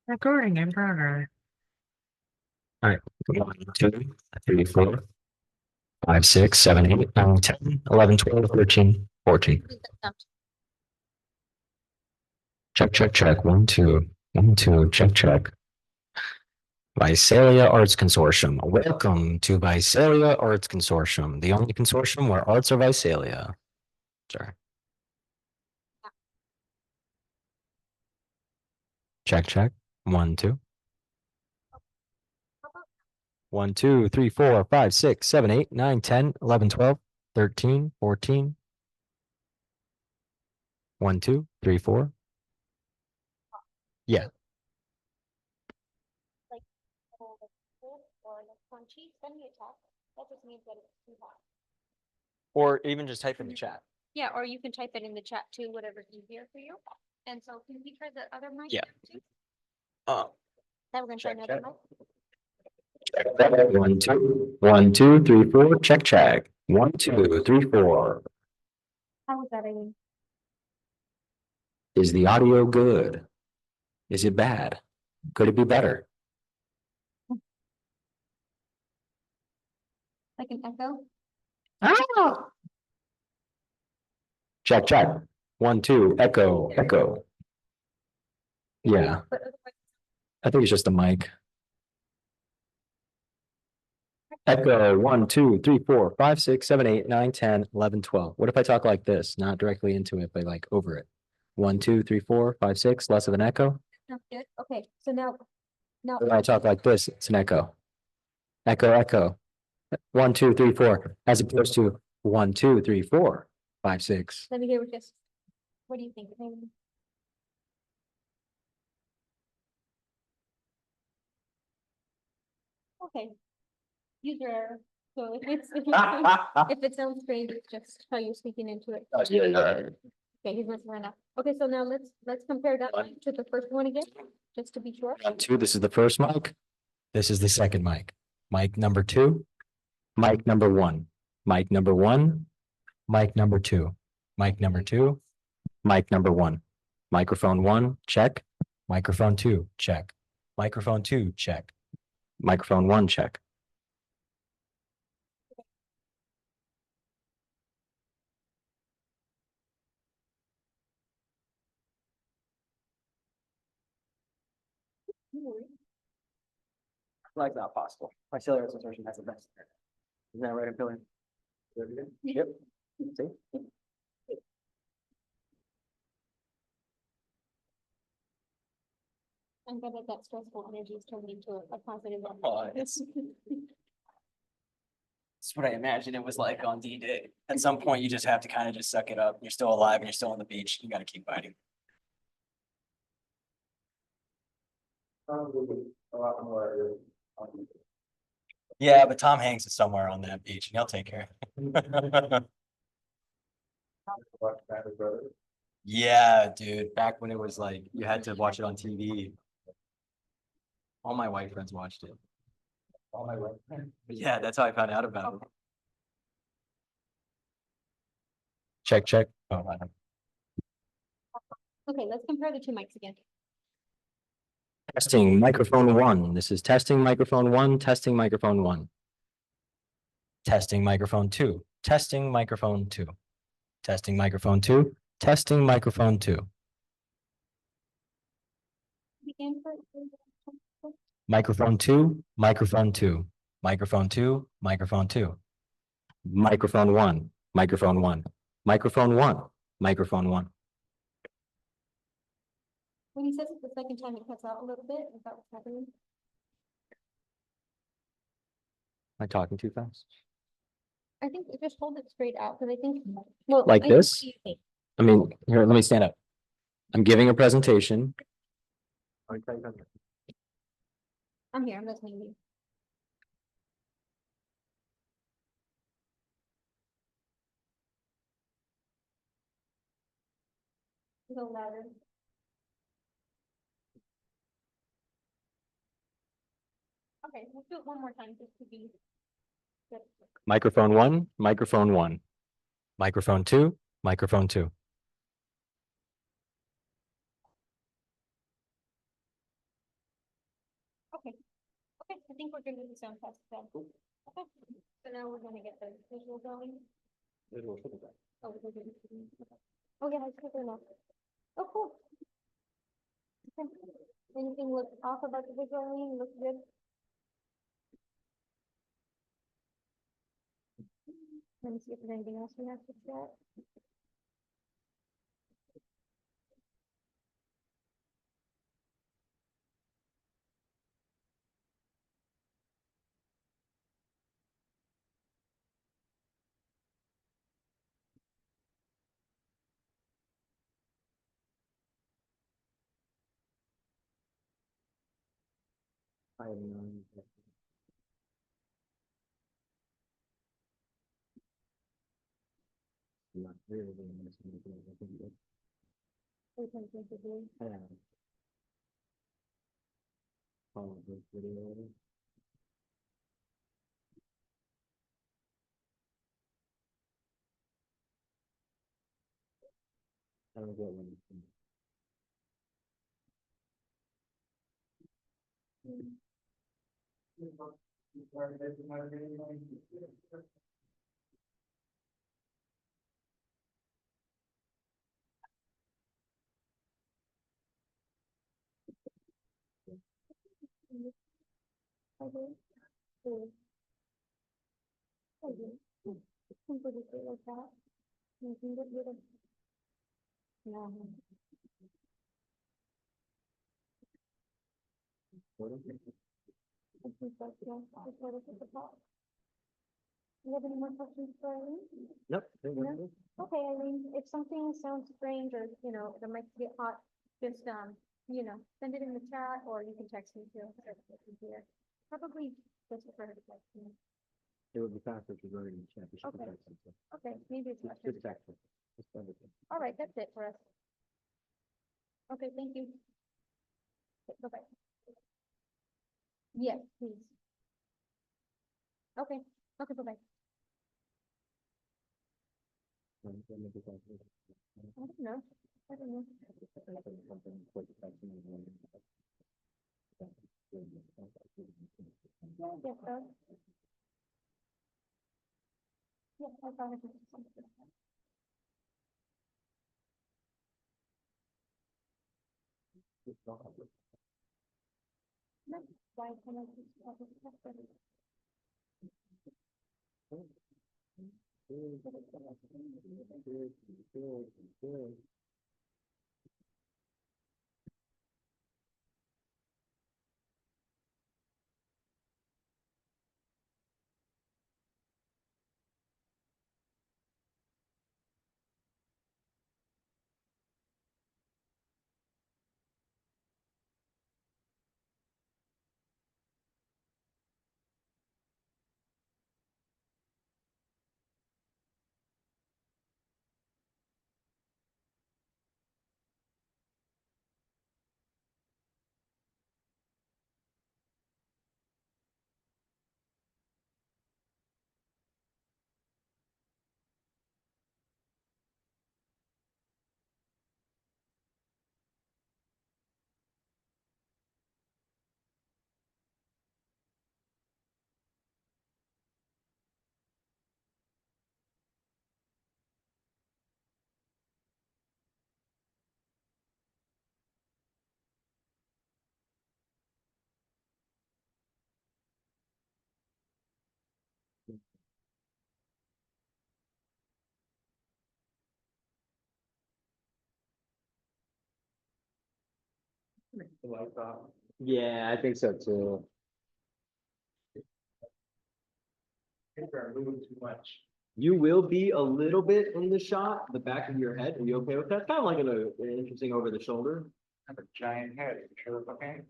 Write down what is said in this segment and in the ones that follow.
Recording in progress. All right. 1, 2, 3, 4, 5, 6, 7, 8, 9, 10, 11, 12, 13, 14. Check, check, check. 1, 2, 1, 2, check, check. Visalia Arts Consortium. Welcome to Visalia Arts Consortium, the only consortium where arts are Visalia. Sorry. Check, check. 1, 2. 1, 2, 3, 4, 5, 6, 7, 8, 9, 10, 11, 12, 13, 14. 1, 2, 3, 4. Yeah. Like or the crunchy, send me a text. That just means that it's too hot. Or even just type in the chat. Yeah, or you can type it in the chat too, whatever's easier for you. And so can we try the other mic? Yeah. Too? Oh. Then we're gonna try Check, another check. mic. 1, 2, 1, 2, 3, 4. Check, check. 1, 2, 3, 4. How was that, Aileen? Is the audio good? Is it bad? Could it be better? Like an echo? Ah! Check, check. 1, 2, echo, echo. Yeah, But otherwise, I think it's just the mic. Echo 1, 2, 3, 4, 5, 6, 7, 8, 9, 10, 11, 12. What if I talk like this, not directly into it, but like over it? 1, 2, 3, 4, 5, 6, less of an echo. sounds good. Okay, so now. If I talk like this, it's an echo. Echo, echo. 1, 2, 3, 4, as opposed to 1, 2, 3, 4, 5, 6. Let me hear what do you think, Aileen? Okay. User error. So if it sounds strange, it's just how you're speaking into it. Okay, he's messing around now. Okay, so now let's compare that mic to the first one again, just to be sure. 1, 2, this is the first mic. This is the second mic. Mic number 2, mic number 1, mic number 1, mic number 2, mic number 2, mic number 1, microphone 1, check, microphone 2, check, microphone 2, check, microphone 1, check. Like not possible. My cellular consortium has the best. Isn't that right, Billy? Yep. See? I'm glad that stressful energy is turned into a positive one. Oh, it's what I imagine it was like on D-Day. At some point, you just have to kind of just suck it up. You're still alive and you're still on the beach. You got to keep fighting. Yeah, but Tom Hanks is somewhere on that beach and he'll take care of it. Yeah, dude. Back when it was like you had to watch it on TV. All my white friends watched it. All my white friends. Yeah, that's how I found out about it. Check, check. Oh, Okay, let's compare the two mics again. testing microphone 1. This is testing microphone 1, testing microphone 1. Testing microphone 2, testing microphone 2. Testing microphone 2, testing microphone 2. Again for Microphone 2, microphone 2, microphone 2, microphone 2. Microphone 1, microphone 1, microphone 1, microphone 1. when he says it the second time, it cuts out a little bit. Is that what's happening? Am I talking too fast? I think just hold it straight out because I think, well, Like Aileen, this? what do you think? I mean, here, let me stand up. I'm giving a presentation. I'm here, I'm listening to you. Go louder. Okay, let's do it one more time just to be good. Microphone 1, microphone 1. Microphone 2, microphone 2. I think we're good with the sound test then. Okay, so now we're gonna get the visual going. Oh, we're good. Okay. Oh, yeah, I took it enough. Oh, cool. Okay. Anything look off about the visual, Eileen? Looks good? Let me see if there's anything else we have to check. I have none. Not really. We can think of it. Yeah. Follow this video. I don't get one. Okay. Cool. Okay. I'm pretty good like that. You can get rid of. No. I think that's, yeah, just let us at the top. Do you have any more questions for Eileen? Nope. No? Okay, Eileen, if something sounds strange or, you know, it might get hot, just, you know, send it in the chat or you can text me too. Here. Probably just for her to text me. It would be faster if you wrote it in the chat. You should Okay. text it. Okay, maybe it's Just faster. text it. Just send it. All right, that's it for us. Okay, thank you. Bye-bye. Yes, please. Okay, okay, bye-bye. I don't know. I don't know. Yes, sir. Yes, I thought it was something. No, why can I just have it separate? Yeah, I think so too. Moving too much. You will be a little bit in the shot, the back of your head. Are you okay with that? Kind of like an interesting over the shoulder. I have a giant head, you sure it's okay?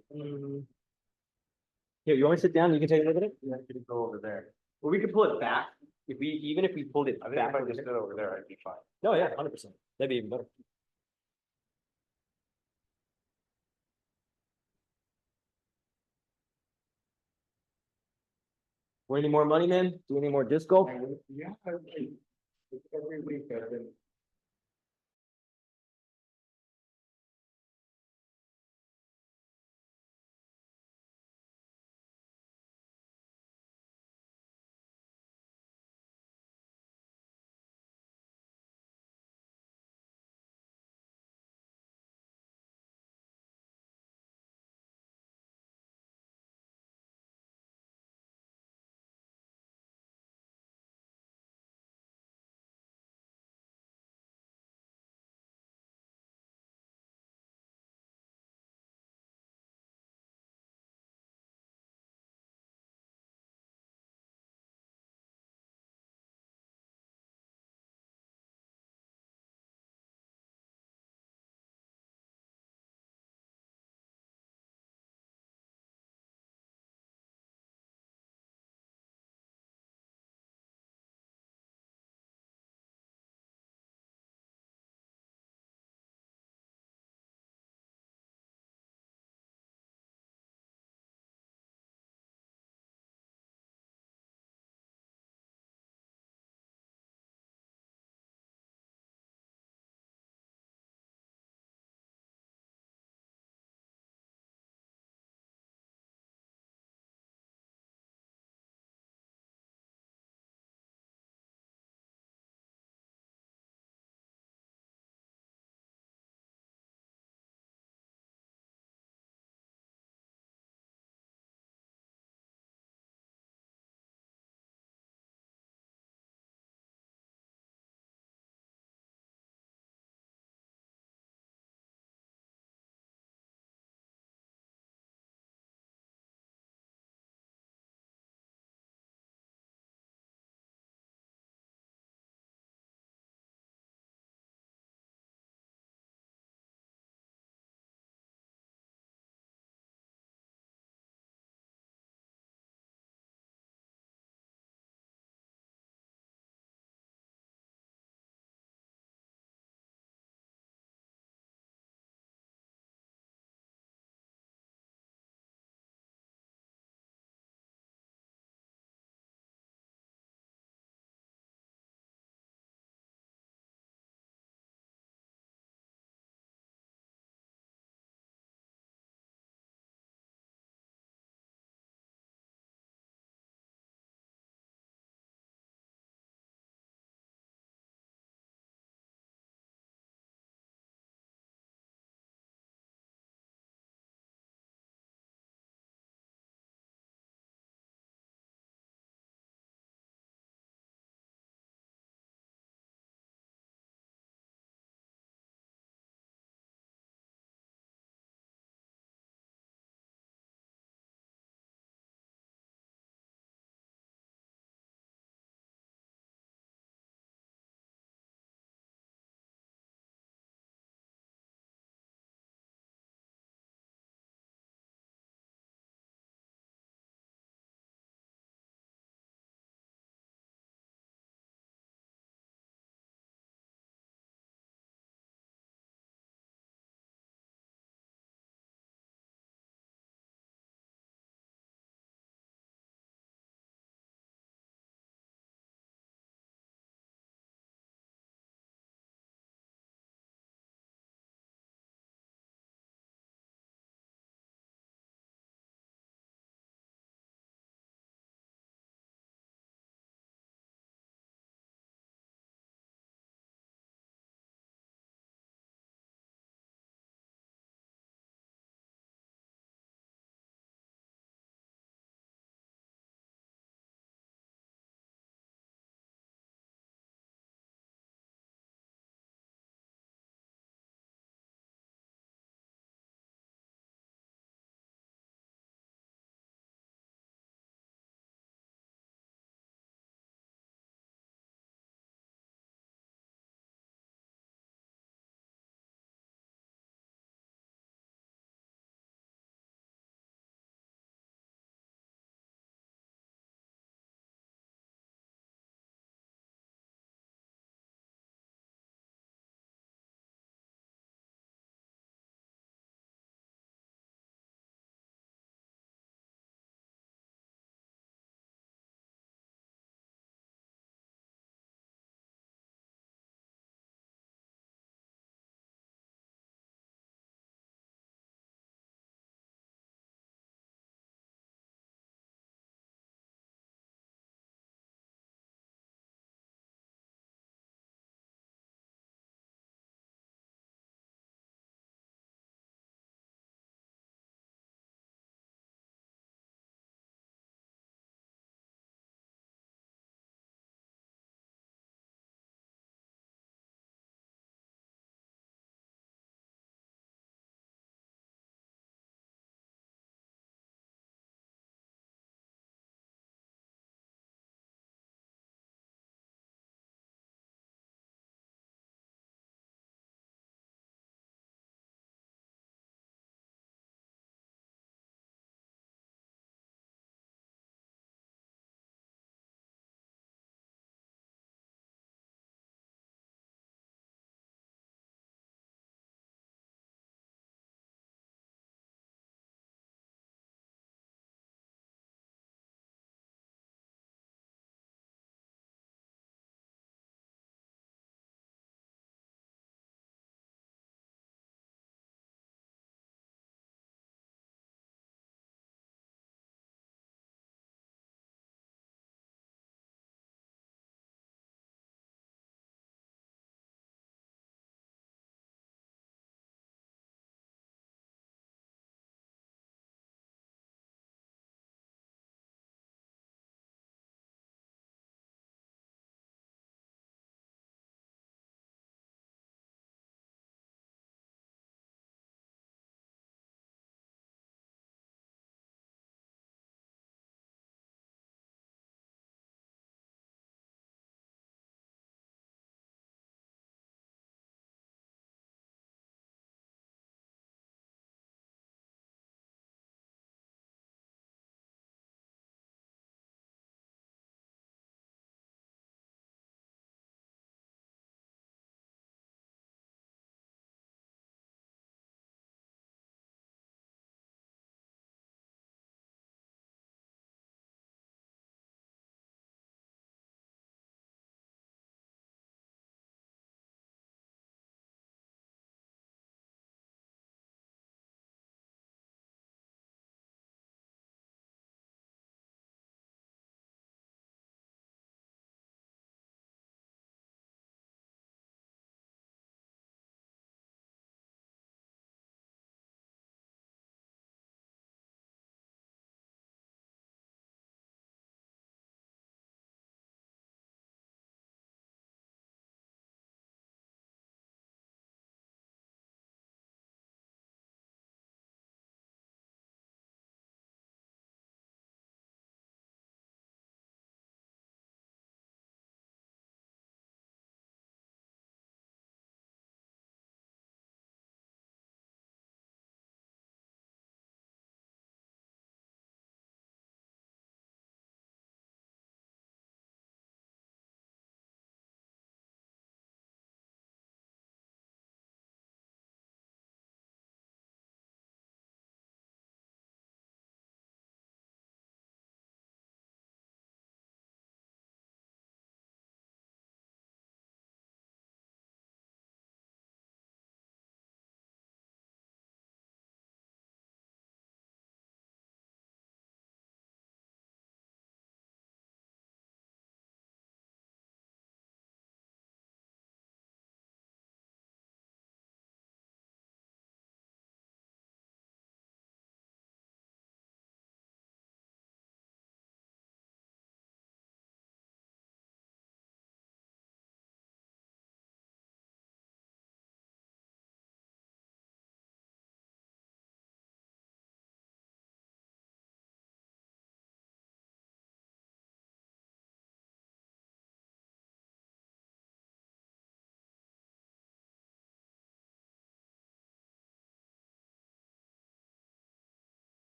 Here, you want to sit down? You can take a look at it. You have to go over there. Or we could pull it back. Even if we pulled it I think back. if I just stood over there, I'd be fine. Oh, yeah, 100%. That'd be even better. Want any more money, man? Do any more disco? Yeah, every week I've been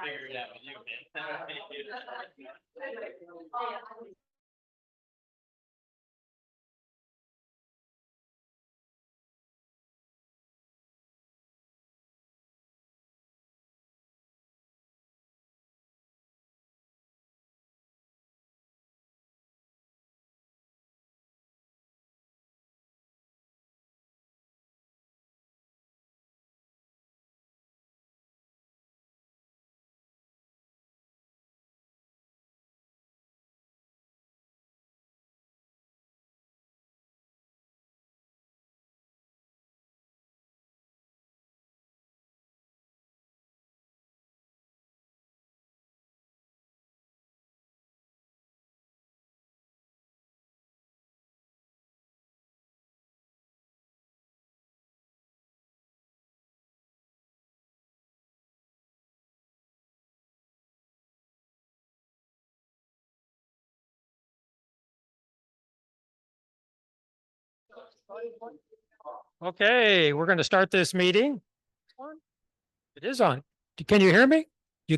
Figure it out, you can. Okay, we're going to start this meeting. It is on. Can you hear me? You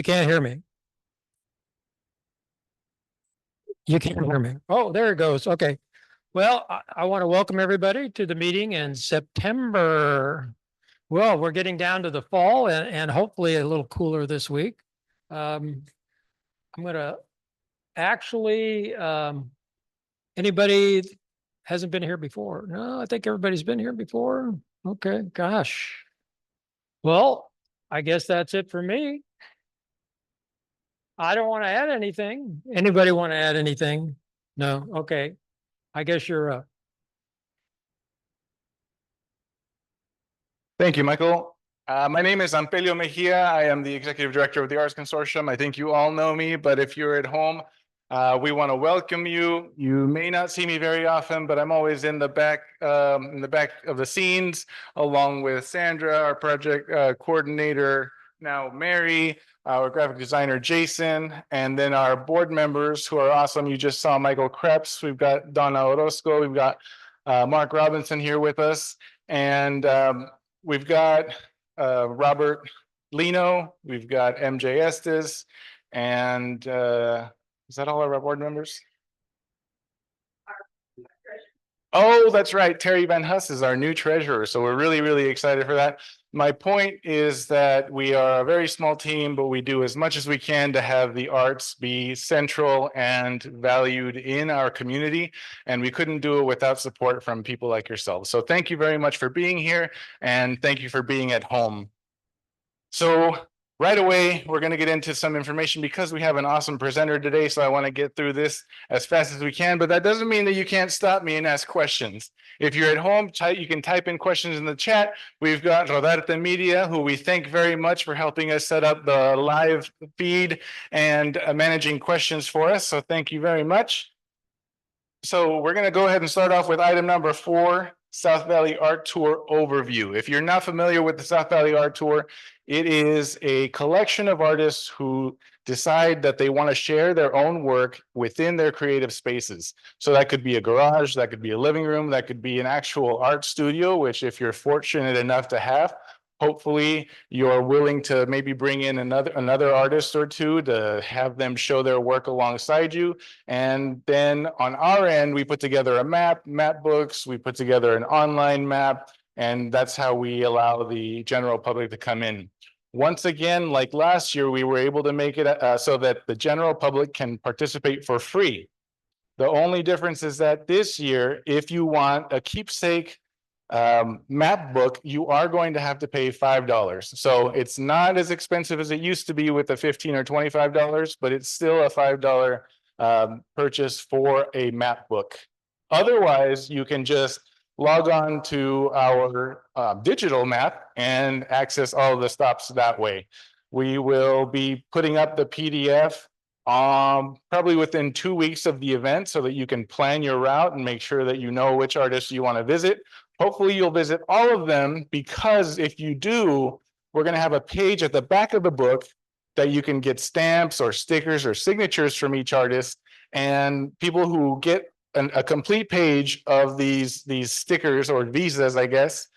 can't hear me. You can't hear me. Oh, there it goes. Okay. Well, I want to welcome everybody to the meeting in September. Well, we're getting down to the fall and hopefully a little cooler this week. I'm gonna actually, anybody hasn't been here before? No, I think everybody's been here before. Okay, gosh. Well, I guess that's it for me. I don't want to add anything. Anybody want to add anything? No? Okay. I guess you're up. Thank you, Michael. My name is Ampelio Mejia. I am the Executive Director of the Arts Consortium. I think you all know me, but if you're at home, we want to welcome you. You may not see me very often, but I'm always in the back of the scenes, along with Sandra, our project coordinator, now Mary, our graphic designer, Jason, and then our board members who are awesome. You just saw Michael Krebs. We've got Donna Orozco. We've got Mark Robinson here with us. And we've got Robert Lino, we've got MJ Estes, and is that all our board members? Oh, that's right. Terry Van Huss is our new treasurer. So we're really, really excited for that. My point is that we are a very small team, but we do as much as we can to have the arts be central and valued in our community. And we couldn't do it without support from people like yourselves. So thank you very much for being here and thank you for being at home. So right away, we're going to get into some information because we have an awesome presenter today. So I want to get through this as fast as we can, but that doesn't mean that you can't stop me and ask questions. If you're at home, you can type in questions in the chat. We've got Rodarte Media, who we thank very much for helping us set up the live feed and managing questions for us. So thank you very much. So we're going to go ahead and start off with item number 4, South Valley Art Tour overview. If you're not familiar with the South Valley Art Tour, it is a collection of artists who decide that they want to share their own work within their creative spaces. So that could be a garage, that could be a living room, that could be an actual art studio, which if you're fortunate enough to have, hopefully you're willing to maybe bring in another artist or two to have them show their work alongside you. And then on our end, we put together a map books, we put together an online map, and that's how we allow the general public to come in. Once again, like last year, we were able to make it so that the general public can participate for free. The only difference is that this year, if you want a keepsake map book, you are going to have to pay $5. So it's not as expensive as it used to be with the $15 or $25, but it's still a $5 purchase for a map book. Otherwise, you can just log on to our digital map and access all of the stops that way. We will be putting up the PDF probably within 2 weeks of the event so that you can plan your route and make sure that you know which artists you want to visit. Hopefully you'll visit all of them, because if you do, we're going to have a page at the back of the book that you can get stamps or stickers or signatures from each artist. And people who get a complete page of these stickers or visas, I guess,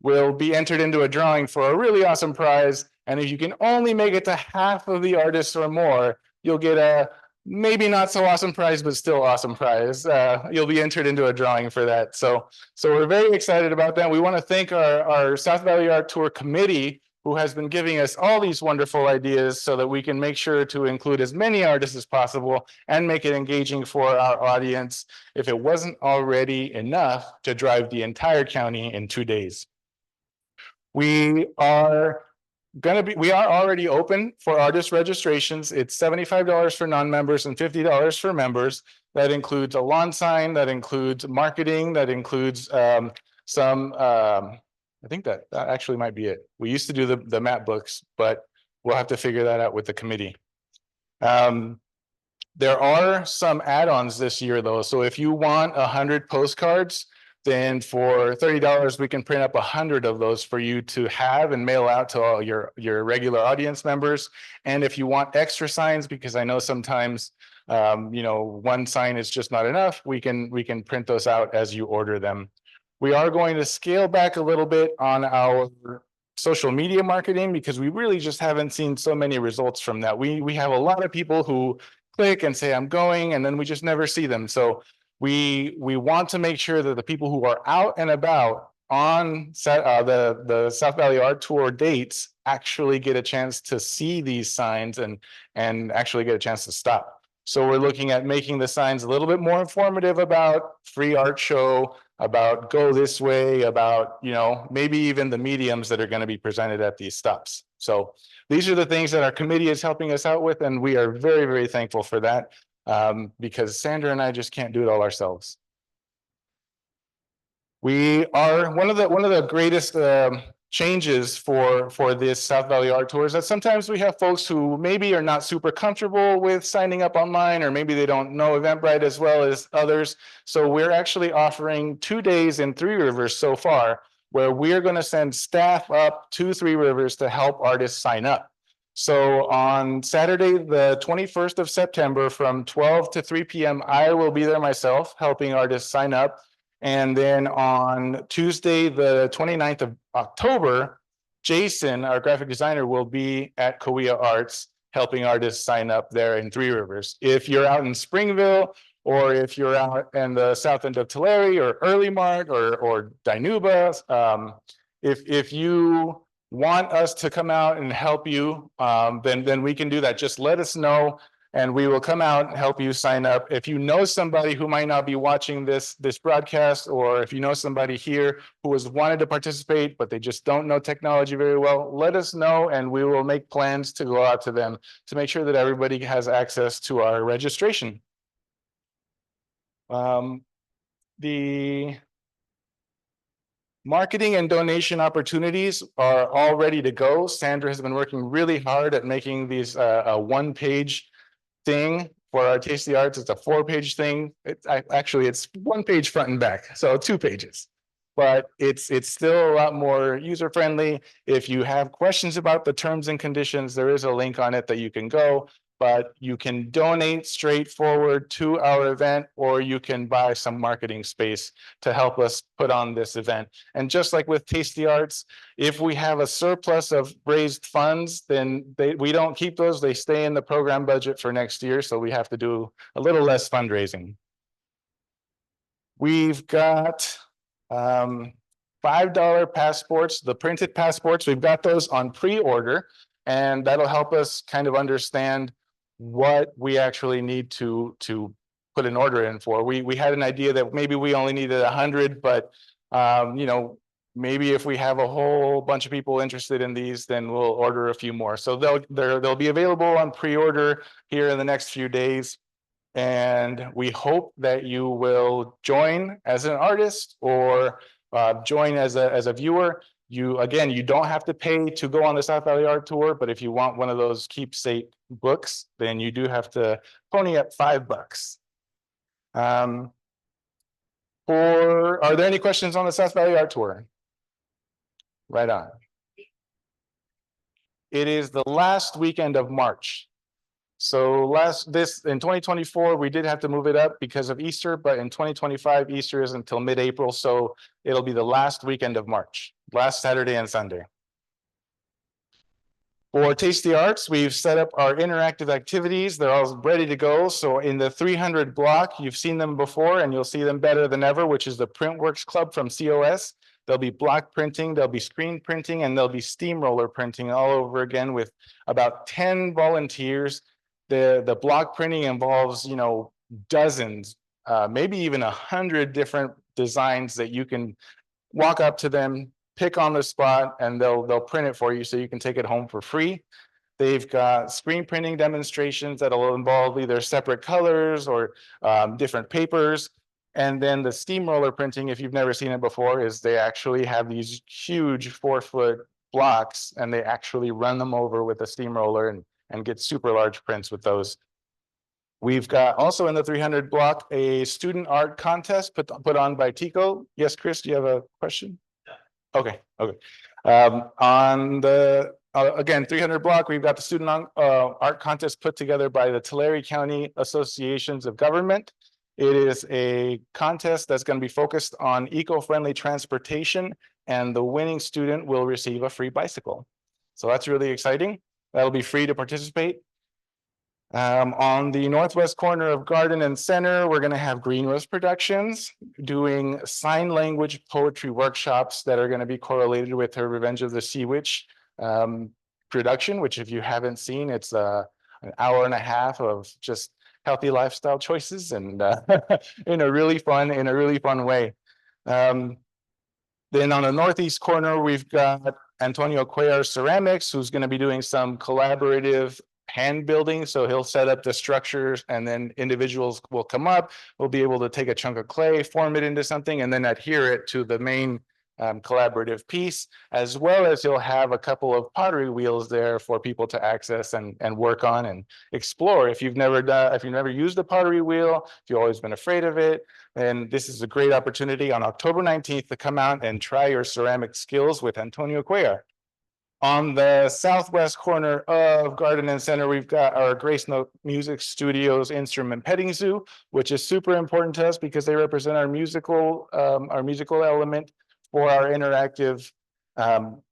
will be entered into a drawing for a really awesome prize. And if you can only make it to half of the artists or more, you'll get a maybe not so awesome prize, but still awesome prize. You'll be entered into a drawing for that. So we're very excited about that. We want to thank our South Valley Art Tour committee, who has been giving us all these wonderful ideas so that we can make sure to include as many artists as possible and make it engaging for our audience, if it wasn't already enough to drive the entire county in 2 days. We are already open for artist registrations. It's $75 for non-members and $50 for members. That includes a lawn sign, that includes marketing, that includes I think that actually might be it. We used to do the map books, but we'll have to figure that out with the committee. There are some add-ons this year though. So if you want 100 postcards, then for $30, we can print up 100 of those for you to have and mail out to all your regular audience members. And if you want extra signs, because I know sometimes one sign is just not enough, we can print those out as you order them. We are going to scale back a little bit on our social media marketing because we really just haven't seen so many results from that. We have a lot of people who click and say, I'm going, and then we just never see them. So we want to make sure that the people who are out and about on the South Valley Art Tour dates actually get a chance to see these signs and actually get a chance to stop. So we're looking at making the signs a little bit more informative about free art show, about go this way, about, maybe even the mediums that are going to be presented at these stops. So these are the things that our committee is helping us out with, and we are very, very thankful for that, because Sandra and I just can't do it all ourselves. We are one of the greatest changes for this South Valley Art Tour is that sometimes we have folks who maybe are not super comfortable with signing up online, or maybe they don't know Eventbrite as well as others. So we're actually offering 2 days in Three Rivers so far, where we're going to send staff up to Three Rivers to help artists sign up. So on Saturday, the 21st of September, from 12 to 3 p.m., I will be there myself helping artists sign up. And then on Tuesday, the 29th of October, Jason, our graphic designer, will be at Cahuilla Arts helping artists sign up there in Three Rivers. If you're out in Springville, or if you're out in the south end of Tulare or Early Mart or Dinuba, if you want us to come out and help you, then we can do that. Just let us know, and we will come out and help you sign up. If you know somebody who might not be watching this broadcast, or if you know somebody here who has wanted to participate, but they just don't know technology very well, let us know, and we will make plans to go out to them to make sure that everybody has access to our registration. The marketing and donation opportunities are all ready to go. Sandra has been working really hard at making these a one-page thing for our Taste the Arts. It's a 4-page thing. Actually, it's 1 page front and back, so 2 pages. But it's still a lot more user-friendly. If you have questions about the terms and conditions, there is a link on it that you can go. But you can donate straightforward to our event, or you can buy some marketing space to help us put on this event. And just like with Taste the Arts, if we have a surplus of raised funds, then we don't keep those. They stay in the program budget for next year. So we have to do a little less fundraising. We've got $5 passports, the printed passports. We've got those on pre-order, and that'll help us kind of understand what we actually need to put an order in for. We had an idea that maybe we only needed 100, but maybe if we have a whole bunch of people interested in these, then we'll order a few more. So they'll be available on pre-order here in the next few days. And we hope that you will join as an artist or join as a viewer. You don't have to pay to go on the South Valley Art Tour, but if you want one of those keepsake books, then you do have to pony up $5. Are there any questions on the South Valley Art Tour? Right on. It is the last weekend of March. So in 2024, we did have to move it up because of Easter, but in 2025, Easter is until mid-April. So it'll be the last weekend of March, last Saturday and Sunday. For Taste the Arts, we've set up our interactive activities. They're all ready to go. So in the 300 block, you've seen them before, and you'll see them better than ever, which is the Printworks Club from COS. There'll be block printing, there'll be screen printing, and there'll be steamroller printing all over again with about 10 volunteers. The block printing involves, dozens, maybe even 100 different designs that you can walk up to them, pick on the spot, and they'll print it for you so you can take it home for free. They've got screen printing demonstrations that'll involve either separate colors or different papers. And then the steamroller printing, if you've never seen it before, is they actually have these huge 4-foot blocks, and they actually run them over with a steamroller and get super large prints with those. We've got also in the 300 block, a student art contest put on by Tico. Yes, Chris, do you have a question? Okay, okay. On the, again, 300 block, we've got the student art contest put together by the Tulare County Associations of Government. It is a contest that's going to be focused on eco-friendly transportation, and the winning student will receive a free bicycle. So that's really exciting. That'll be free to participate. On the northwest corner of Garden and Center, we're going to have Green Rose Productions doing sign language poetry workshops that are going to be correlated with her Revenge of the Sea Witch production, which if you haven't seen, it's an hour and a half of just healthy lifestyle choices and in a really fun way. Then on the northeast corner, we've got Antonio Cuellar Ceramics, who's going to be doing some collaborative hand building. So he'll set up the structures and then individuals will come up. We'll be able to take a chunk of clay, form it into something, and then adhere it to the main collaborative piece, as well as he'll have a couple of pottery wheels there for people to access and work on and explore. If you've never used a pottery wheel, if you've always been afraid of it, then this is a great opportunity on October 19th to come out and try your ceramic skills with Antonio Cuellar. On the southwest corner of Garden and Center, we've got our Grace Note Music Studios Instrument Petting Zoo, which is super important to us because they represent our musical element for our interactive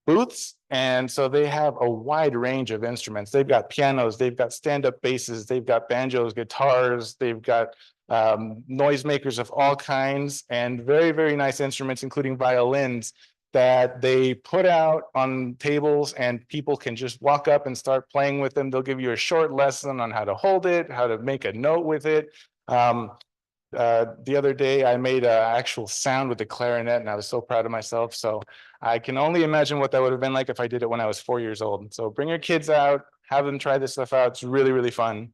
booths. And so they have a wide range of instruments. They've got pianos, they've got stand-up basses, they've got banjos, guitars, they've got noisemakers of all kinds, and very, very nice instruments, including violins, that they put out on tables and people can just walk up and start playing with them. They'll give you a short lesson on how to hold it, how to make a note with it. The other day I made an actual sound with the clarinet and I was so proud of myself. So I can only imagine what that would have been like if I did it when I was 4 years old. So bring your kids out, have them try this stuff out. It's really, really fun.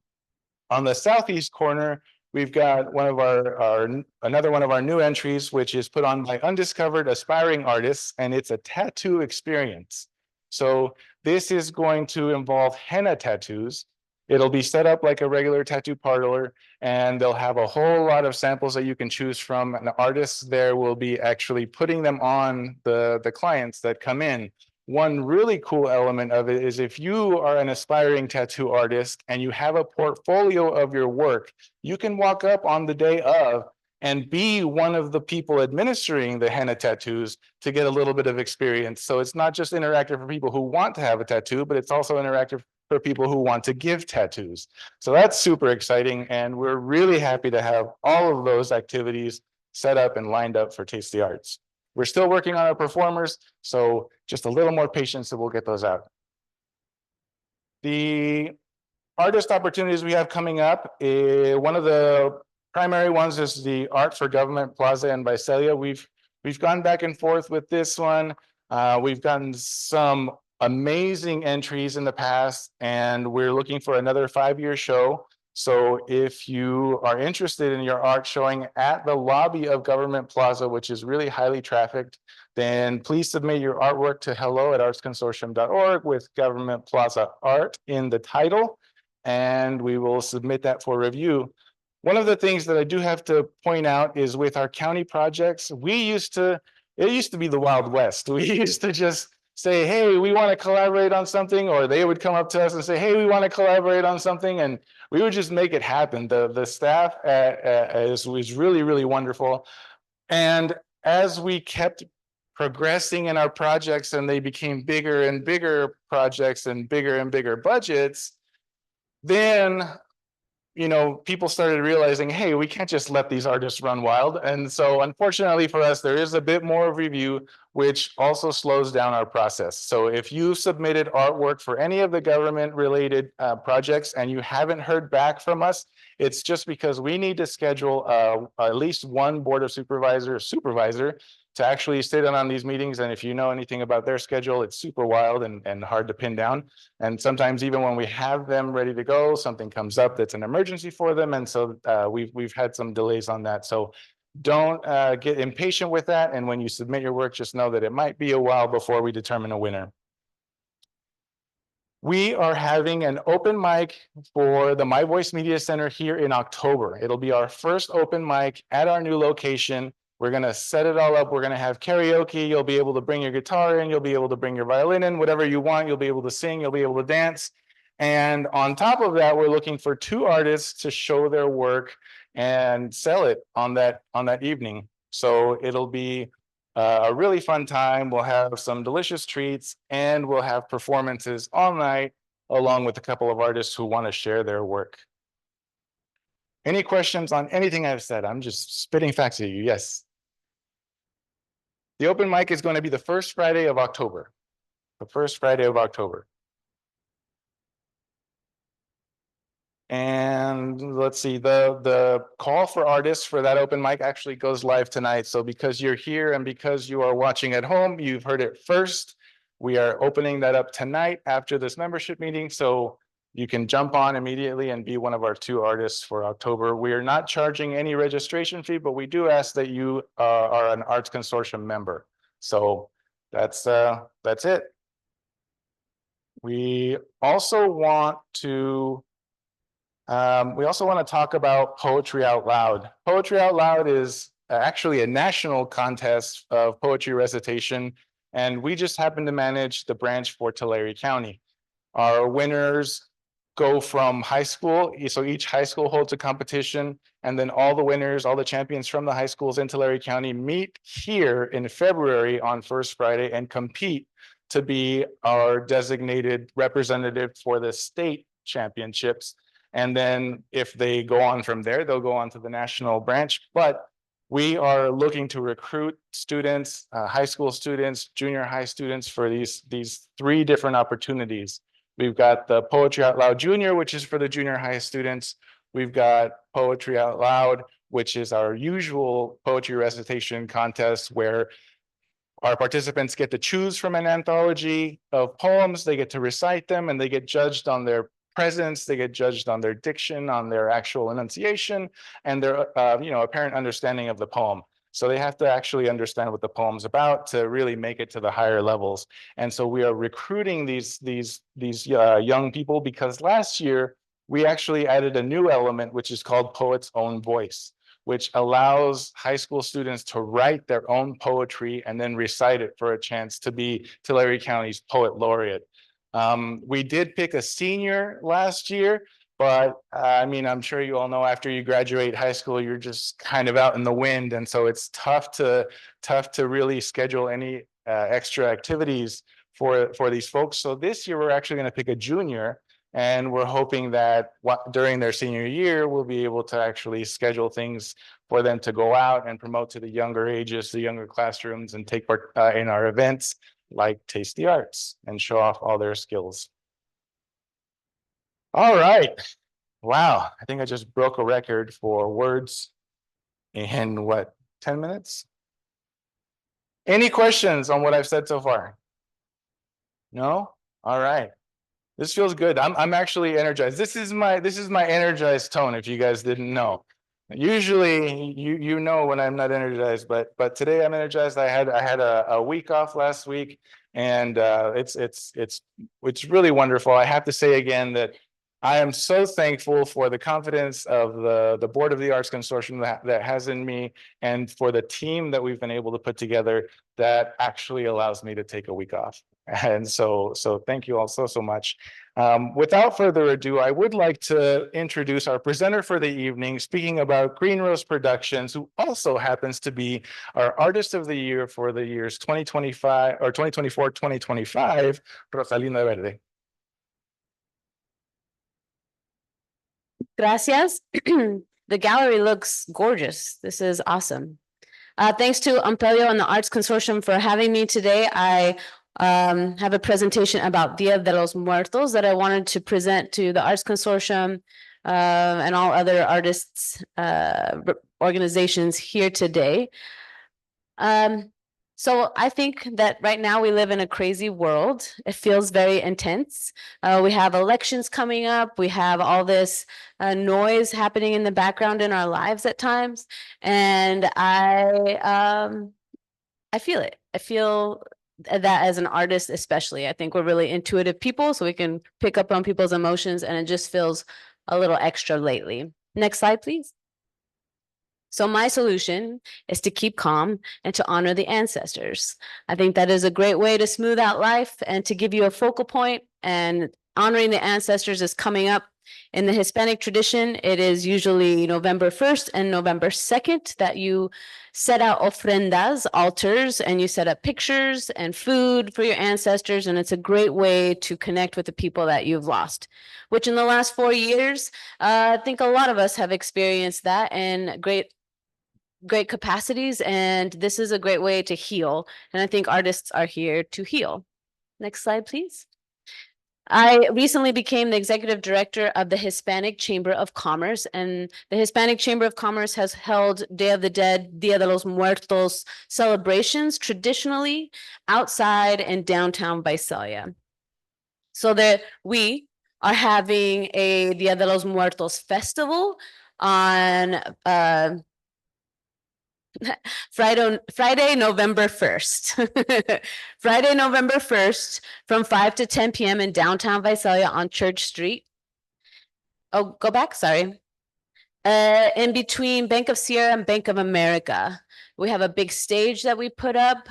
On the southeast corner, we've got another one of our new entries, which is put on by undiscovered aspiring artists, and it's a tattoo experience. So this is going to involve henna tattoos. It'll be set up like a regular tattoo parlor, and they'll have a whole lot of samples that you can choose from. And the artists there will be actually putting them on the clients that come in. One really cool element of it is if you are an aspiring tattoo artist and you have a portfolio of your work, you can walk up on the day of and be one of the people administering the henna tattoos to get a little bit of experience. So it's not just interactive for people who want to have a tattoo, but it's also interactive for people who want to give tattoos. So that's super exciting. And we're really happy to have all of those activities set up and lined up for Taste the Arts. We're still working on our performers, so just a little more patience and we'll get those out. The artist opportunities we have coming up, one of the primary ones is the Art for Government Plaza in Visalia. We've gone back and forth with this one. We've gotten some amazing entries in the past, and we're looking for another 5-year show. So if you are interested in your art showing at the lobby of Government Plaza, which is really highly trafficked, then please submit your artwork to hello@artsconsortium.org with Government Plaza Art in the title, and we will submit that for review. One of the things that I do have to point out is with our county projects, it used to be the Wild West. We used to just say, hey, we want to collaborate on something, or they would come up to us and say, hey, we want to collaborate on something, and we would just make it happen. The staff was really, really wonderful. And as we kept progressing in our projects and they became bigger and bigger projects and bigger budgets, then people started realizing, hey, we can't just let these artists run wild. And so unfortunately for us, there is a bit more of review, which also slows down our process. So if you submitted artwork for any of the government related projects and you haven't heard back from us, it's just because we need to schedule at least one board of supervisor to actually sit in on these meetings. And if you know anything about their schedule, it's super wild and hard to pin down. And sometimes even when we have them ready to go, something comes up that's an emergency for them. And so we've had some delays on that. So don't get impatient with that. And when you submit your work, just know that it might be a while before we determine a winner. We are having an open mic for the My Voice Media Center here in October. It'll be our first open mic at our new location. We're gonna set it all up. We're gonna have karaoke. You'll be able to bring your guitar in, you'll be able to bring your violin in, whatever you want. You'll be able to sing, you'll be able to dance. And on top of that, we're looking for 2 artists to show their work and sell it on that evening. So it'll be a really fun time. We'll have some delicious treats and we'll have performances all night, along with a couple of artists who want to share their work. Any questions on anything I've said? I'm just spitting facts at you. Yes. The open mic is going to be the first Friday of October. The first Friday of October. And let's see, the call for artists for that open mic actually goes live tonight. So because you're here and because you are watching at home, you've heard it first. We are opening that up tonight after this membership meeting. So you can jump on immediately and be one of our 2 artists for October. We are not charging any registration fee, but we do ask that you are an Arts Consortium member. So that's it. We also want to talk about Poetry Out Loud. Poetry Out Loud is actually a national contest of poetry recitation, and we just happen to manage the branch for Tulare County. Our winners go from high school, so each high school holds a competition, and then all the winners, all the champions from the high schools in Tulare County meet here in February on First Friday and compete to be our designated representative for the state championships. And then if they go on from there, they'll go on to the national branch. But we are looking to recruit students, high school students, junior high students for these 3 different opportunities. We've got the Poetry Out Loud Junior, which is for the junior high students. We've got Poetry Out Loud, which is our usual poetry recitation contest where our participants get to choose from an anthology of poems. They get to recite them and they get judged on their presence. They get judged on their diction, on their actual enunciation, and their apparent understanding of the poem. So they have to actually understand what the poem's about to really make it to the higher levels. And so we are recruiting these young people because last year we actually added a new element, which is called Poet's Own Voice, which allows high school students to write their own poetry and then recite it for a chance to be Tulare County's Poet Laureate. We did pick a senior last year, but I mean, I'm sure you all know after you graduate high school, you're just kind of out in the wind. And so it's tough to really schedule any extra activities for these folks. So this year, we're actually going to pick a junior. And we're hoping that during their senior year, we'll be able to actually schedule things for them to go out and promote to the younger ages, the younger classrooms, and take part in our events like Taste the Arts and show off all their skills. All right. Wow. I think I just broke a record for words in 10 minutes? Any questions on what I've said so far? No? All right. This feels good. I'm actually energized. This is my energized tone, if you guys didn't know. Usually you know when I'm not energized, but today I'm energized. I had a week off last week, and it's really wonderful. I have to say again that I am so thankful for the confidence of the Board of the Arts Consortium that has in me, and for the team that we've been able to put together that actually allows me to take a week off. And so thank you all so much. Without further ado, I would like to introduce our presenter for the evening, speaking about Green Rose Productions, who also happens to be our Artist of the Year for the years 2025 or 2024, 2025, Rosalinda Verde. Gracias. The gallery looks gorgeous. This is awesome. Thanks to Ampelio and the Arts Consortium for having me today. I have a presentation about Dia de los Muertos that I wanted to present to the Arts Consortium and all other artists organizations here today. So I think that right now we live in a crazy world. It feels very intense. We have elections coming up. We have all this noise happening in the background in our lives at times. And I feel it. I feel that as an artist especially. I think we're really intuitive people, so we can pick up on people's emotions, and it just feels a little extra lately. Next slide, please. So my solution is to keep calm and to honor the ancestors. I think that is a great way to smooth out life and to give you a focal point, and honoring the ancestors is coming up. In the Hispanic tradition, it is usually November 1st and November 2nd that you set out ofrendas, altars, and you set up pictures and food for your ancestors. And it's a great way to connect with the people that you've lost, which in the last 4 years, I think a lot of us have experienced that in great capacities. And this is a great way to heal. And I think artists are here to heal. Next slide, please. I recently became the executive director of the Hispanic Chamber of Commerce, and the Hispanic Chamber of Commerce has held Day of the Dead, Dia de los Muertos celebrations traditionally outside in downtown Visalia. So that we are having a Dia de los Muertos festival on Friday, November 1st. Friday, November 1st from 5 to 10 p.m. in downtown Visalia on Church Street. Oh, go back, sorry. In between Bank of Sierra and Bank of America. We have a big stage that we put up.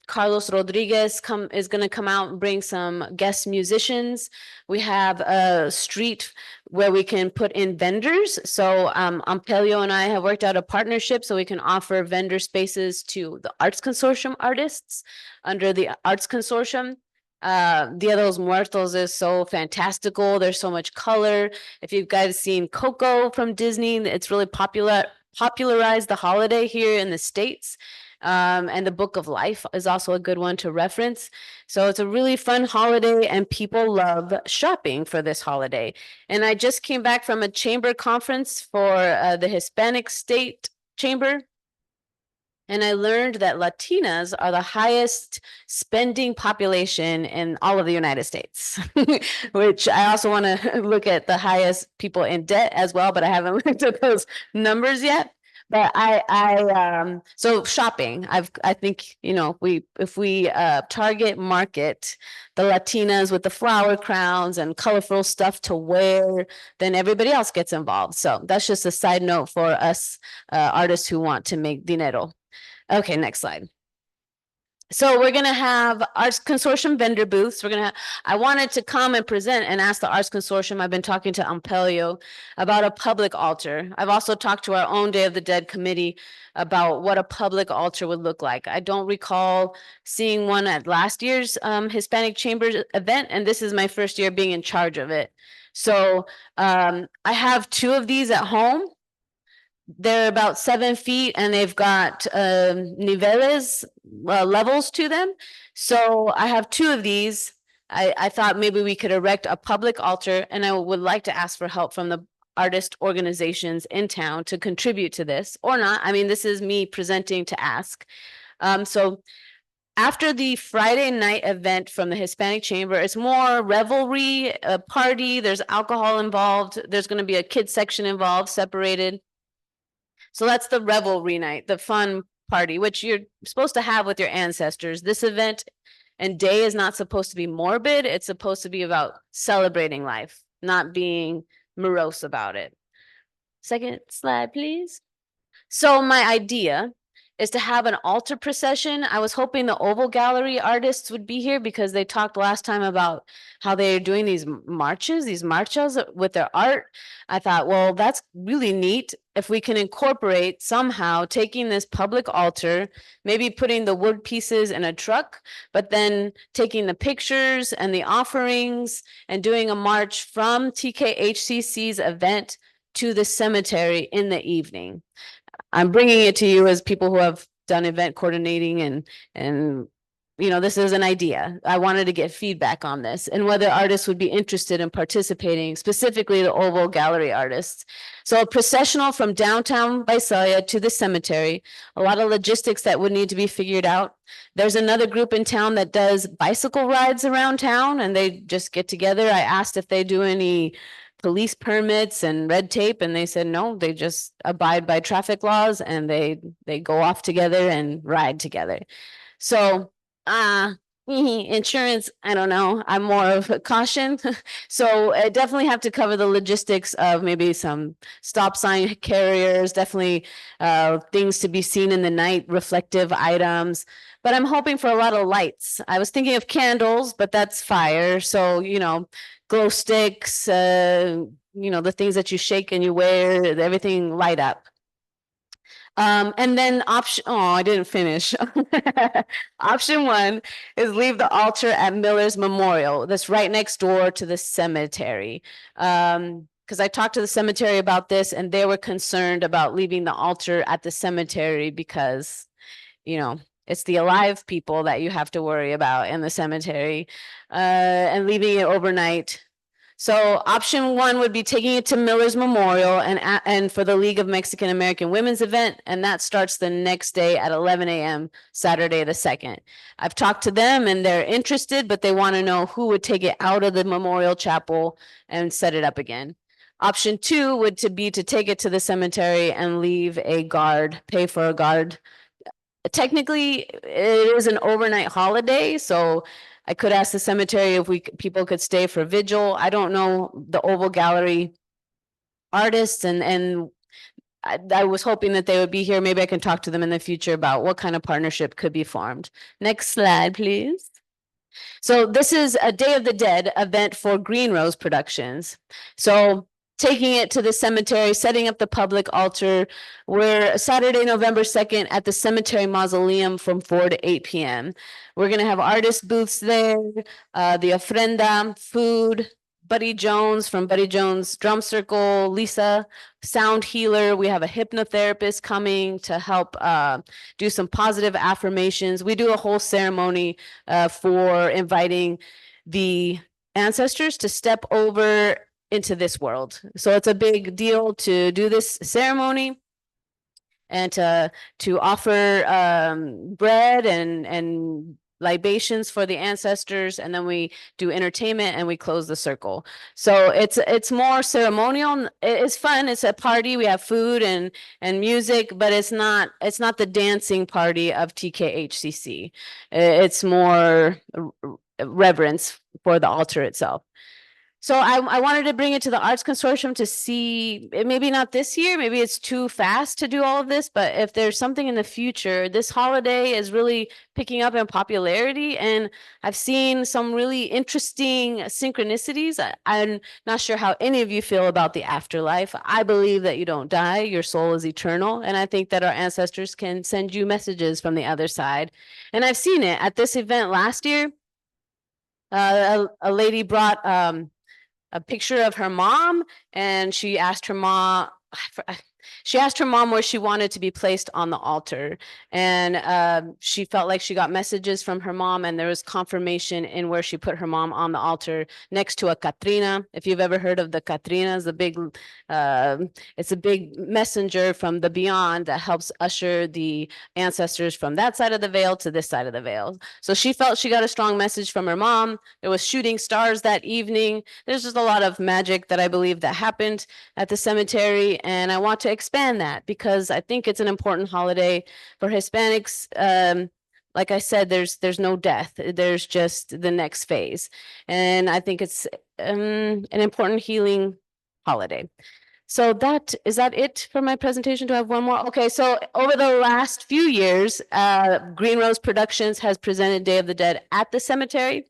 Carlos Rodriguez is going to come out and bring some guest musicians. We have a street where we can put in vendors. So Ampelio and I have worked out a partnership so we can offer vendor spaces to the Arts Consortium artists under the Arts Consortium. Dia de los Muertos is so fantastical. There's so much color. If you guys seen Coco from Disney, it's really popularized the holiday here in the States. And the Book of Life is also a good one to reference. So it's a really fun holiday, and people love shopping for this holiday. And I just came back from a chamber conference for the Hispanic State Chamber. And I learned that Latinas are the highest spending population in all of the United States, which I also want to look at the highest people in debt as well, but I haven't looked at those numbers yet. But so shopping, I think, if we target market the Latinas with the flower crowns and colorful stuff to wear, then everybody else gets involved. So that's just a side note for us artists who want to make dinero. Okay, next slide. So we're going to have Arts Consortium vendor booths. I wanted to come and present and ask the Arts Consortium. I've been talking to Ampelio about a public altar. I've also talked to our own Day of the Dead committee about what a public altar would look like. I don't recall seeing one at last year's Hispanic Chambers event, and this is my first year being in charge of it. So I have 2 of these at home. They're about 7 feet, and they've got niveles, levels to them. So I have 2 of these. I thought maybe we could erect a public altar, and I would like to ask for help from the artist organizations in town to contribute to this, or not. I mean, this is me presenting to ask. So after the Friday night event from the Hispanic Chamber, it's more revelry, a party. There's alcohol involved. There's going to be a kids section involved, separated. So that's the revelry night, the fun party, which you're supposed to have with your ancestors. This event and day is not supposed to be morbid. It's supposed to be about celebrating life, not being morose about it. Second slide, please. So my idea is to have an altar procession. I was hoping the Oval Gallery artists would be here because they talked last time about how they're doing these marchas with their art. I thought, well, that's really neat if we can incorporate somehow taking this public altar, maybe putting the wood pieces in a truck, but then taking the pictures and the offerings and doing a march from TKHCC's event to the cemetery in the evening. I'm bringing it to you as people who have done event coordinating and this is an idea. I wanted to get feedback on this and whether artists would be interested in participating, specifically the Oval Gallery artists. So a processional from downtown Visalia to the cemetery, a lot of logistics that would need to be figured out. There's another group in town that does bicycle rides around town, and they just get together. I asked if they do any police permits and red tape, and they said no, they just abide by traffic laws and they go off together and ride together. So insurance, I don't know. I'm more of a caution. So I definitely have to cover the logistics of maybe some stop sign carriers, definitely things to be seen in the night, reflective items. But I'm hoping for a lot of lights. I was thinking of candles, but that's fire. So, glow sticks, the things that you shake and you wear, everything light up. And then I didn't finish. Option 1 is leave the altar at Miller's Memorial. That's right next door to the cemetery. Because I talked to the cemetery about this and they were concerned about leaving the altar at the cemetery because, it's the alive people that you have to worry about in the cemetery, and leaving it overnight. So option 1 would be taking it to Miller's Memorial and for the League of Mexican American Women's event, and that starts the next day at 11 a.m. Saturday the 2nd. I've talked to them and they're interested, but they want to know who would take it out of the Memorial Chapel and set it up again. Option 2 would be to take it to the cemetery and leave a guard, pay for a guard. Technically, it is an overnight holiday, so I could ask the cemetery if people could stay for vigil. I don't know the Oval Gallery artists and I was hoping that they would be here. Maybe I can talk to them in the future about what kind of partnership could be formed. Next slide, please. So this is a Day of the Dead event for Green Rose Productions. So taking it to the cemetery, setting up the public altar. We're Saturday, November 2nd at the cemetery mausoleum from 4 to 8 p.m. We're going to have artist booths there, the ofrenda, food, Buddy Jones from Buddy Jones Drum Circle, Lisa, sound healer. We have a hypnotherapist coming to help do some positive affirmations. We do a whole ceremony for inviting the ancestors to step over into this world. So it's a big deal to do this ceremony and to offer bread and libations for the ancestors, and then we do entertainment and we close the circle. So it's more ceremonial. It's fun. It's a party. We have food and music, but it's not the dancing party of TKHCC. It's more reverence for the altar itself. So I wanted to bring it to the Arts Consortium to see, maybe not this year, maybe it's too fast to do all of this, but if there's something in the future, this holiday is really picking up in popularity, and I've seen some really interesting synchronicities. I'm not sure how any of you feel about the afterlife. I believe that you don't die, your soul is eternal, and I think that our ancestors can send you messages from the other side. And I've seen it at this event last year. A lady brought a picture of her mom, and she asked her mom where she wanted to be placed on the altar. And she felt like she got messages from her mom, and there was confirmation in where she put her mom on the altar next to a Catrina. If you've ever heard of the Catrina, it's a big messenger from the beyond that helps usher the ancestors from that side of the veil to this side of the veil. So she felt she got a strong message from her mom. There was shooting stars that evening. There's just a lot of magic that I believe that happened at the cemetery, and I want to expand that because I think it's an important holiday for Hispanics. Like I said, there's no death. There's just the next phase, and I think it's an important healing holiday. So is that it for my presentation? Do I have one more? Okay, so over the last few years, Green Rose Productions has presented Day of the Dead at the cemetery.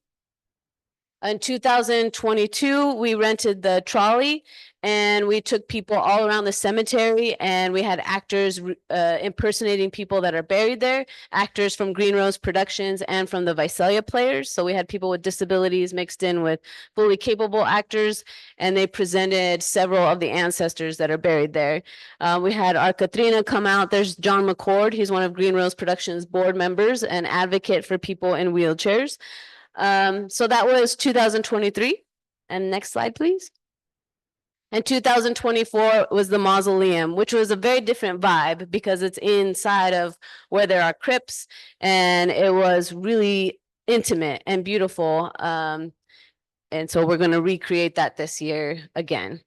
In 2022, we rented the trolley and we took people all around the cemetery, and we had actors impersonating people that are buried there, actors from Green Rose Productions and from the Visalia Players. So we had people with disabilities mixed in with fully capable actors, and they presented several of the ancestors that are buried there. We had our Katrina come out. There's John McCord. He's one of Green Rose Productions board members and advocate for people in wheelchairs. So that was 2023. And next slide, please. And 2024 was the mausoleum, which was a very different vibe because it's inside of where there are crypts, and it was really intimate and beautiful. And so we're going to recreate that this year again.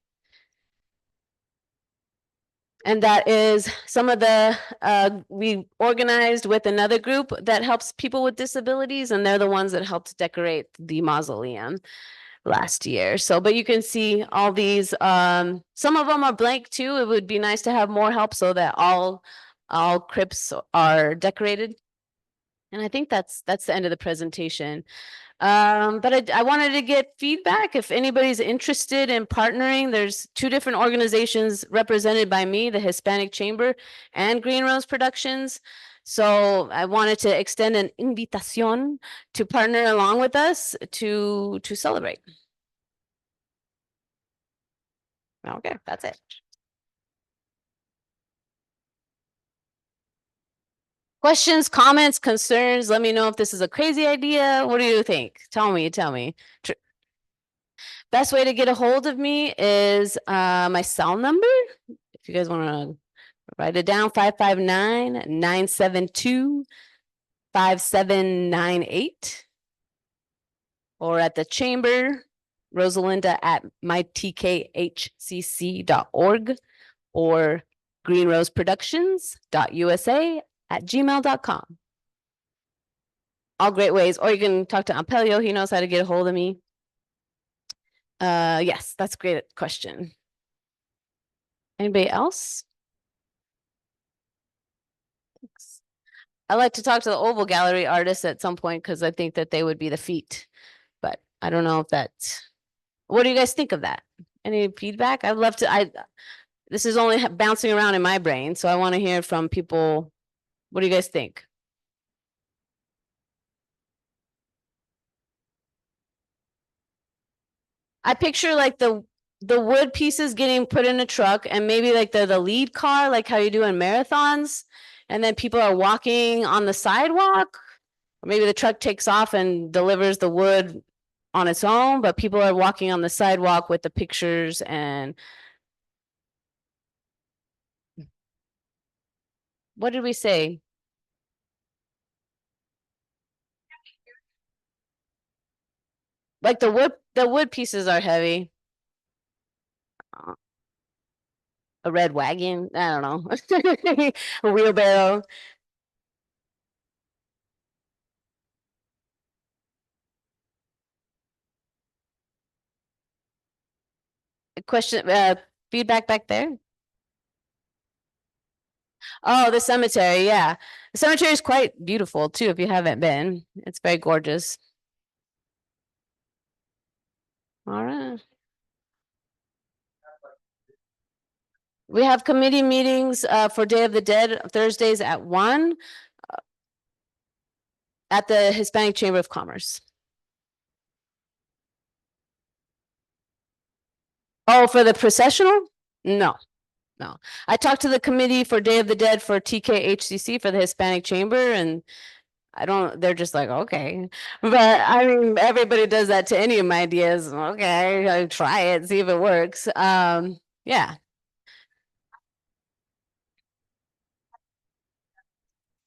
And that is some of the, we organized with another group that helps people with disabilities, and they're the ones that helped decorate the mausoleum last year. So, but you can see all these, some of them are blank too. It would be nice to have more help so that all crypts are decorated. And I think that's the end of the presentation. But I wanted to get feedback if anybody's interested in partnering. There's two different organizations represented by me, the Hispanic Chamber and Green Rose Productions. So I wanted to extend an invitación to partner along with us to celebrate. Okay, that's it. Questions, comments, concerns? Let me know if this is a crazy idea. What do you think? Tell me. Best way to get a hold of me is my cell number. If you guys want to write it down, 559-972-5798. Or at the chamber, Rosalinda at mytkhcc.org or greenroseproductions.usa@gmail.com. All great ways. Or you can talk to Ampelio. He knows how to get a hold of me. Yes, that's a great question. Anybody else? Thanks. I like to talk to the Oval Gallery artists at some point because I think that they would be the feet. But I don't know if that's, what do you guys think of that? Any feedback? I'd love to, this is only bouncing around in my brain, so I want to hear from people. What do you guys think? I picture like the wood pieces getting put in a truck and maybe like the lead car, like how you do in marathons. And then people are walking on the sidewalk. Or maybe the truck takes off and delivers the wood on its own, but people are walking on the sidewalk with the pictures and what did we say? Like the wood pieces are heavy. A red wagon, I don't know. A wheelbarrow. A question, feedback back there? Oh, the cemetery, yeah. The cemetery is quite beautiful too, if you haven't been. It's very gorgeous. All right. We have committee meetings for Day of the Dead Thursdays at 1 at the Hispanic Chamber of Commerce. Oh, for the processional? No. I talked to the committee for Day of the Dead for TKHCC for the Hispanic Chamber, and they're just like, okay. But I mean, everybody does that to any of my ideas. Okay, I try it, see if it works. Yeah.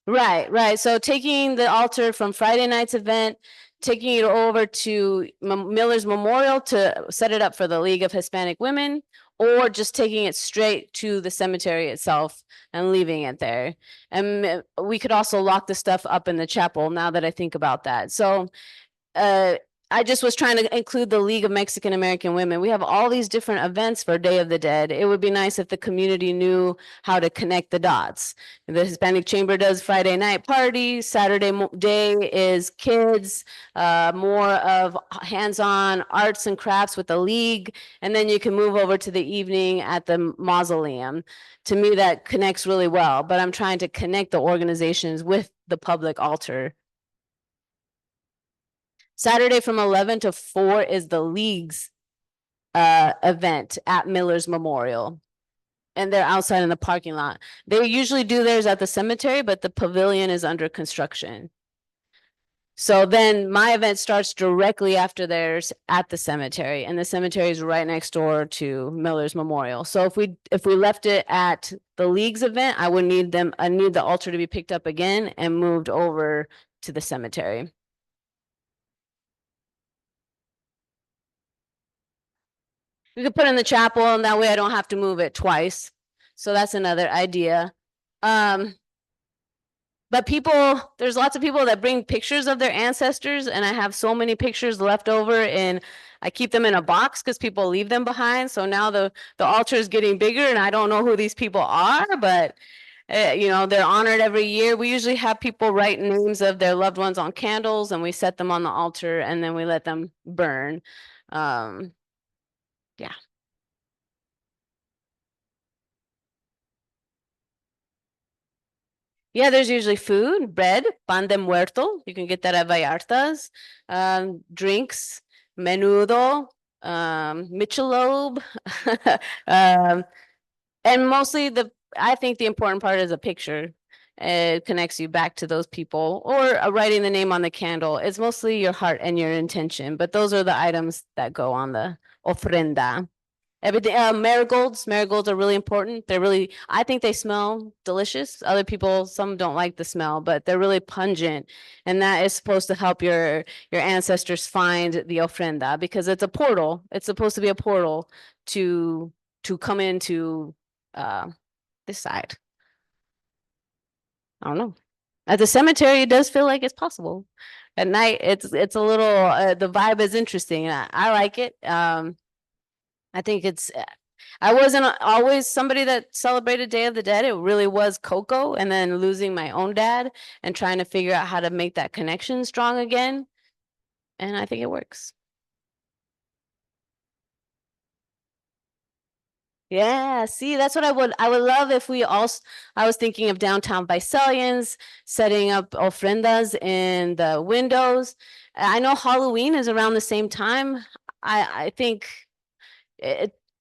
Right. So taking the altar from Friday night's event, taking it over to Miller's Memorial to set it up for the League of Hispanic Women, or just taking it straight to the cemetery itself and leaving it there. And we could also lock the stuff up in the chapel now that I think about that. So I just was trying to include the League of Mexican American Women. We have all these different events for Day of the Dead. It would be nice if the community knew how to connect the dots. The Hispanic Chamber does Friday night party, Saturday day is kids, more of hands-on arts and crafts with the league, and then you can move over to the evening at the mausoleum. To me, that connects really well, but I'm trying to connect the organizations with the public altar. Saturday from 11 to 4 is the league's event at Miller's Memorial. And they're outside in the parking lot. They usually do theirs at the cemetery, but the pavilion is under construction. So then my event starts directly after theirs at the cemetery, and the cemetery is right next door to Miller's Memorial. So if we left it at the league's event, I need the altar to be picked up again and moved over to the cemetery. We could put it in the chapel, and that way I don't have to move it twice. So that's another idea. But people, there's lots of people that bring pictures of their ancestors, and I have so many pictures left over, and I keep them in a box because people leave them behind. So now the altar is getting bigger, and I don't know who these people are, but you know, they're honored every year. We usually have people write names of their loved ones on candles, and we set them on the altar, and then we let them burn. Yeah. Yeah, there's usually food, bread, pan de muerto. You can get that at Vallarta's. Drinks, menudo, michelob. And mostly I think the important part is a picture. It connects you back to those people, or writing the name on the candle. It's mostly your heart and your intention, but those are the items that go on the ofrenda. Everything, marigolds are really important. I think they smell delicious. Other people, some don't like the smell, but they're really pungent. And that is supposed to help your ancestors find the ofrenda, because it's a portal. It's supposed to be a portal to come into this side. I don't know. At the cemetery, it does feel like it's possible. At night, it's a little, the vibe is interesting. I like it. I think I wasn't always somebody that celebrated Day of the Dead. It really was Coco, and then losing my own dad and trying to figure out how to make that connection strong again. And I think it works. Yeah, see, that's what I would love if we also, I was thinking of downtown Visalians, setting up ofrendas in the windows. I know Halloween is around the same time. I think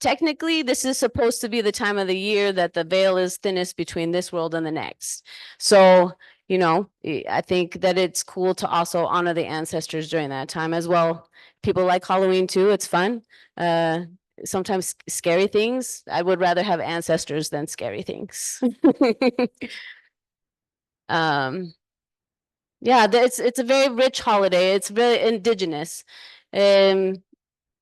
technically this is supposed to be the time of the year that the veil is thinnest between this world and the next. So, you know, I think that it's cool to also honor the ancestors during that time as well. People like Halloween too. It's fun. Sometimes scary things. I would rather have ancestors than scary things. Yeah, it's a very rich holiday. It's really indigenous. And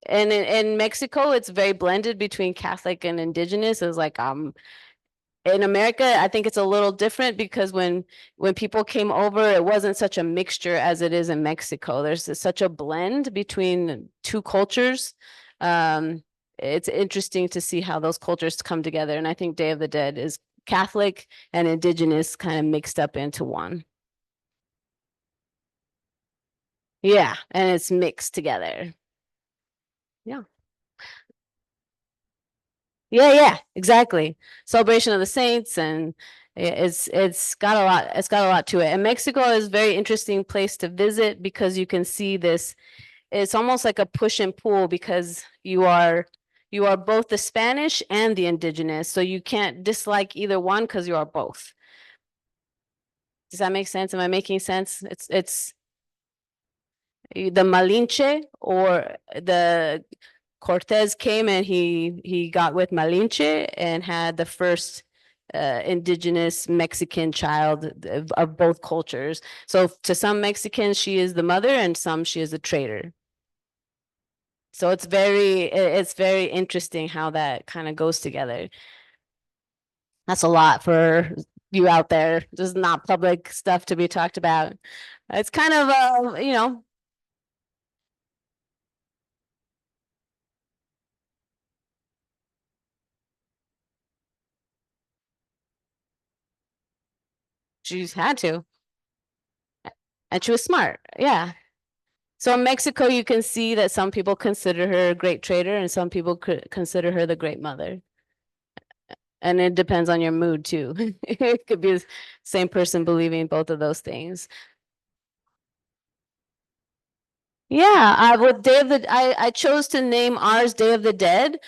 in Mexico, it's very blended between Catholic and indigenous. It's like in America, I think it's a little different because when people came over, it wasn't such a mixture as it is in Mexico. There's such a blend between two cultures. It's interesting to see how those cultures come together. And I think Day of the Dead is Catholic and indigenous kind of mixed up into one. Yeah, and it's mixed together. Yeah. Yeah, exactly. Celebration of the saints, and it's got a lot to it. And Mexico is a very interesting place to visit because you can see this. It's almost like a push and pull because you are both the Spanish and the indigenous, so you can't dislike either one because you are both. Does that make sense? Am I making sense? It's the Malinche, or the Cortez came and he got with Malinche and had the first indigenous Mexican child of both cultures. So to some Mexicans, she is the mother, and some she is a traitor. So it's very interesting how that kind of goes together. That's a lot for you out there. This is not public stuff to be talked about. It's kind of you know. She's had to. And she was smart. Yeah. So in Mexico, you can see that some people consider her a great trader and some people could consider her the great mother. And it depends on your mood too. It could be the same person believing both of those things. Yeah, with Day of the, I chose to name ours Day of the Dead.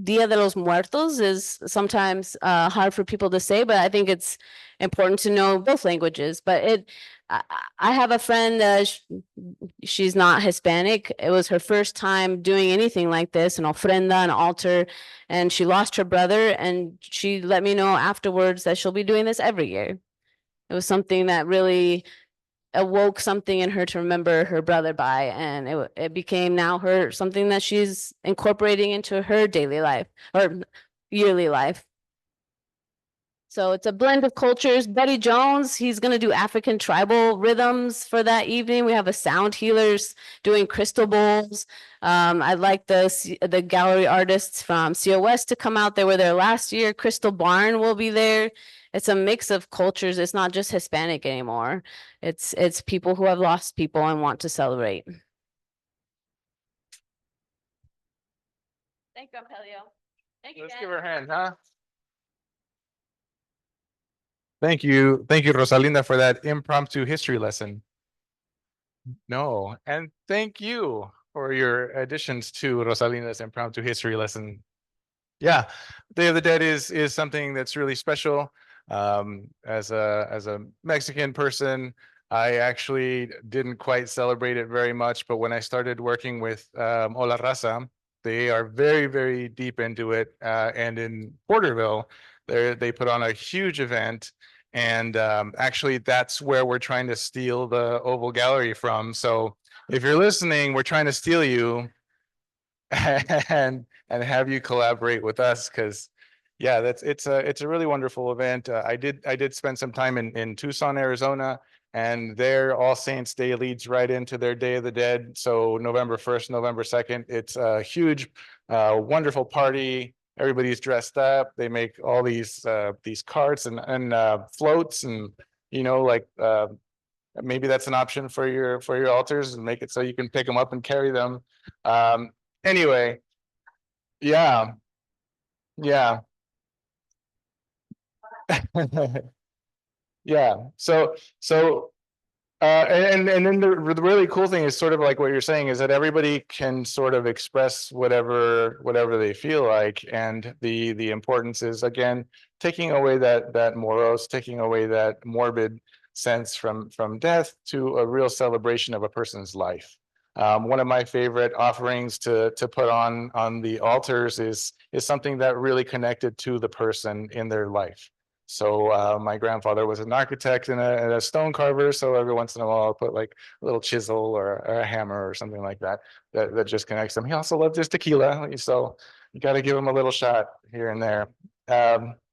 Dia de los Muertos is sometimes hard for people to say, but I think it's important to know both languages. But I have a friend, she's not Hispanic. It was her first time doing anything like this, an ofrenda, an altar, and she lost her brother, and she let me know afterwards that she'll be doing this every year. It was something that really awoke something in her to remember her brother by, and it became now something that she's incorporating into her daily life, or yearly life. So it's a blend of cultures. Buddy Jones, he's gonna do African tribal rhythms for that evening. We have a sound healers doing crystal bowls. I'd like the gallery artists from COS to come out. They were there last year. Crystal Barn will be there. It's a mix of cultures. It's not just Hispanic anymore. It's people who have lost people and want to celebrate. Thank you, Ampelio. Thank you, Let's Dan. give her a hand, huh? Thank you, Rosalinda, for that impromptu history lesson. No, and thank you for your additions to Rosalinda's impromptu history lesson. Yeah, Day of the Dead is something that's really special. As a Mexican person, I actually didn't quite celebrate it very much, but when I started working with Ola Raza, they are very, very deep into it. And in Porterville, they put on a huge event. And actually, that's where we're trying to steal the Oval Gallery from. So if you're listening, we're trying to steal you and have you collaborate with us, because yeah, it's a really wonderful event. I did spend some time in Tucson, Arizona, and their All Saints Day leads right into their Day of the Dead. So November 1st, November 2nd, it's a huge, wonderful party. Everybody's dressed up. They make all these carts and floats, and like maybe that's an option for your altars, and make it so you can pick them up and carry them. Anyway, yeah. Yeah. And then the really cool thing is sort of like what you're saying, is that everybody can sort of express whatever they feel like, and the importance is, again, taking away that morose, taking away that morbid sense from death to a real celebration of a person's life. One of my favorite offerings to put on the altars is something that really connected to the person in their life. So my grandfather was an architect and a stone carver. So every once in a while, I'll put like a little chisel or a hammer or something like that just connects them. He also loved his tequila, so you got to give him a little shot here and there.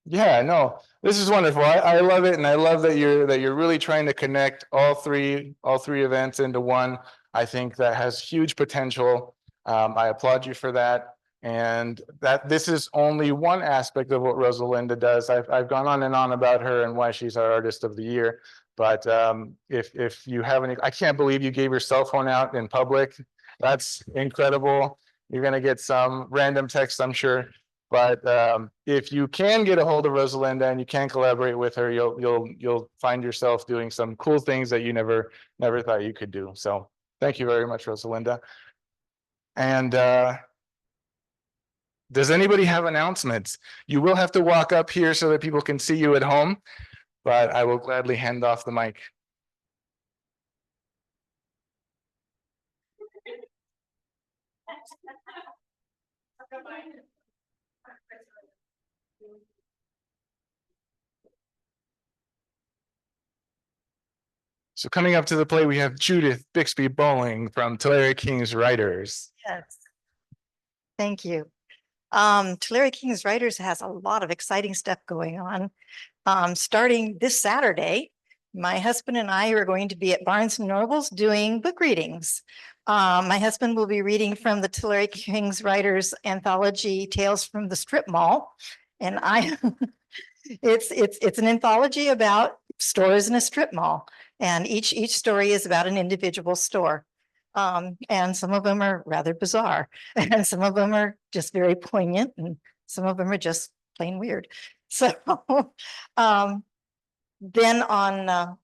Yeah, no, this is wonderful. I love it, and I love that you're really trying to connect all three events into one. I think that has huge potential. I applaud you for that. And that this is only one aspect of what Rosalinda does. I've gone on and on about her and why she's our artist of the year. But if you have any, I can't believe you gave your cell phone out in public. That's incredible. You're gonna get some random text, I'm sure. But if you can get a hold of Rosalinda and you can collaborate with her, you'll find yourself doing some cool things that you never thought you could do. So thank you very much, Rosalinda. And does anybody have announcements? You will have to walk up here so that people can see you at home, but I will gladly hand off the mic. So coming up to the plate, we have Judith Bixby Bowling from Tulare King's Writers. Yes. Thank you. Tulare King's Writers has a lot of exciting stuff going on. Starting this Saturday, my husband and I are going to be at Barnes and Noble's doing book readings. My husband will be reading from the Tulare King's Writers anthology, Tales from the Strip Mall. And it's an anthology about stores in a strip mall. And each story is about an individual store. And some of them are rather bizarre, and some of them are just very poignant, and some of them are just plain weird. So then I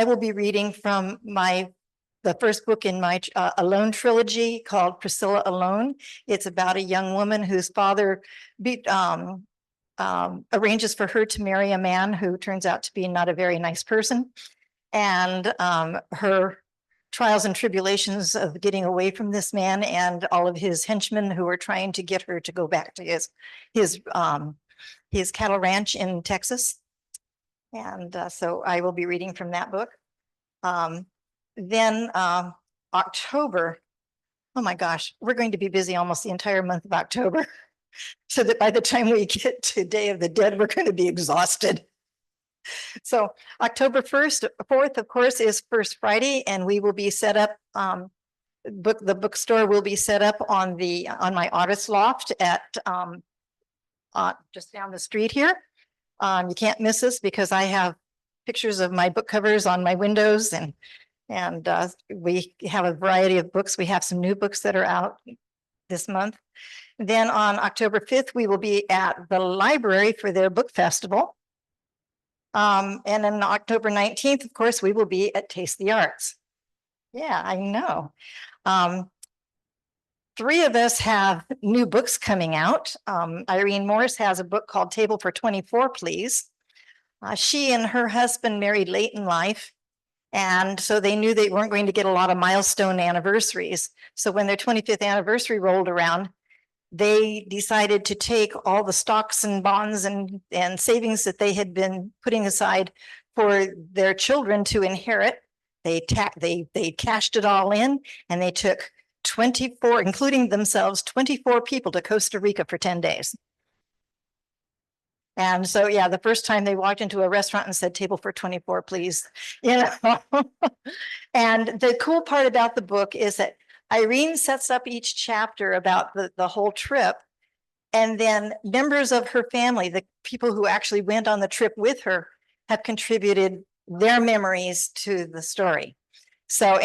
will be reading from the first book in my Alone trilogy called Priscilla Alone. It's about a young woman whose father arranges for her to marry a man who turns out to be not a very nice person. And her trials and tribulations of getting away from this man and all of his henchmen who are trying to get her to go back to his cattle ranch in Texas. And so I will be reading from that book. Then October, oh my gosh, we're going to be busy almost the entire month of October. So that by the time we get to Day of the Dead, we're going to be exhausted. So October 1st, 4th, of course, is First Friday, and we will be set up, the bookstore will be set up on my artist loft at just down the street here. You can't miss us because I have pictures of my book covers on my windows, and we have a variety of books. We have some new books that are out this month. Then on October 5th, we will be at the library for their book festival. And then October 19th, of course, we will be at Taste the Arts. Yeah, I know. 3 of us have new books coming out. Irene Morse has a book called Table for 24, Please. She and her husband married late in life, and so they knew they weren't going to get a lot of milestone anniversaries. So when their 25th anniversary rolled around, they decided to take all the stocks and bonds and savings that they had been putting aside for their children to inherit. They cashed it all in, and they took 24, including themselves, 24 people to Costa Rica for 10 days. And so, yeah, the first time they walked into a restaurant and said, table for 24, please. You know, and the cool part about the book is that Irene sets up each chapter about the whole trip. And then members of her family, the people who actually went on the trip with her, have contributed their memories to the story. So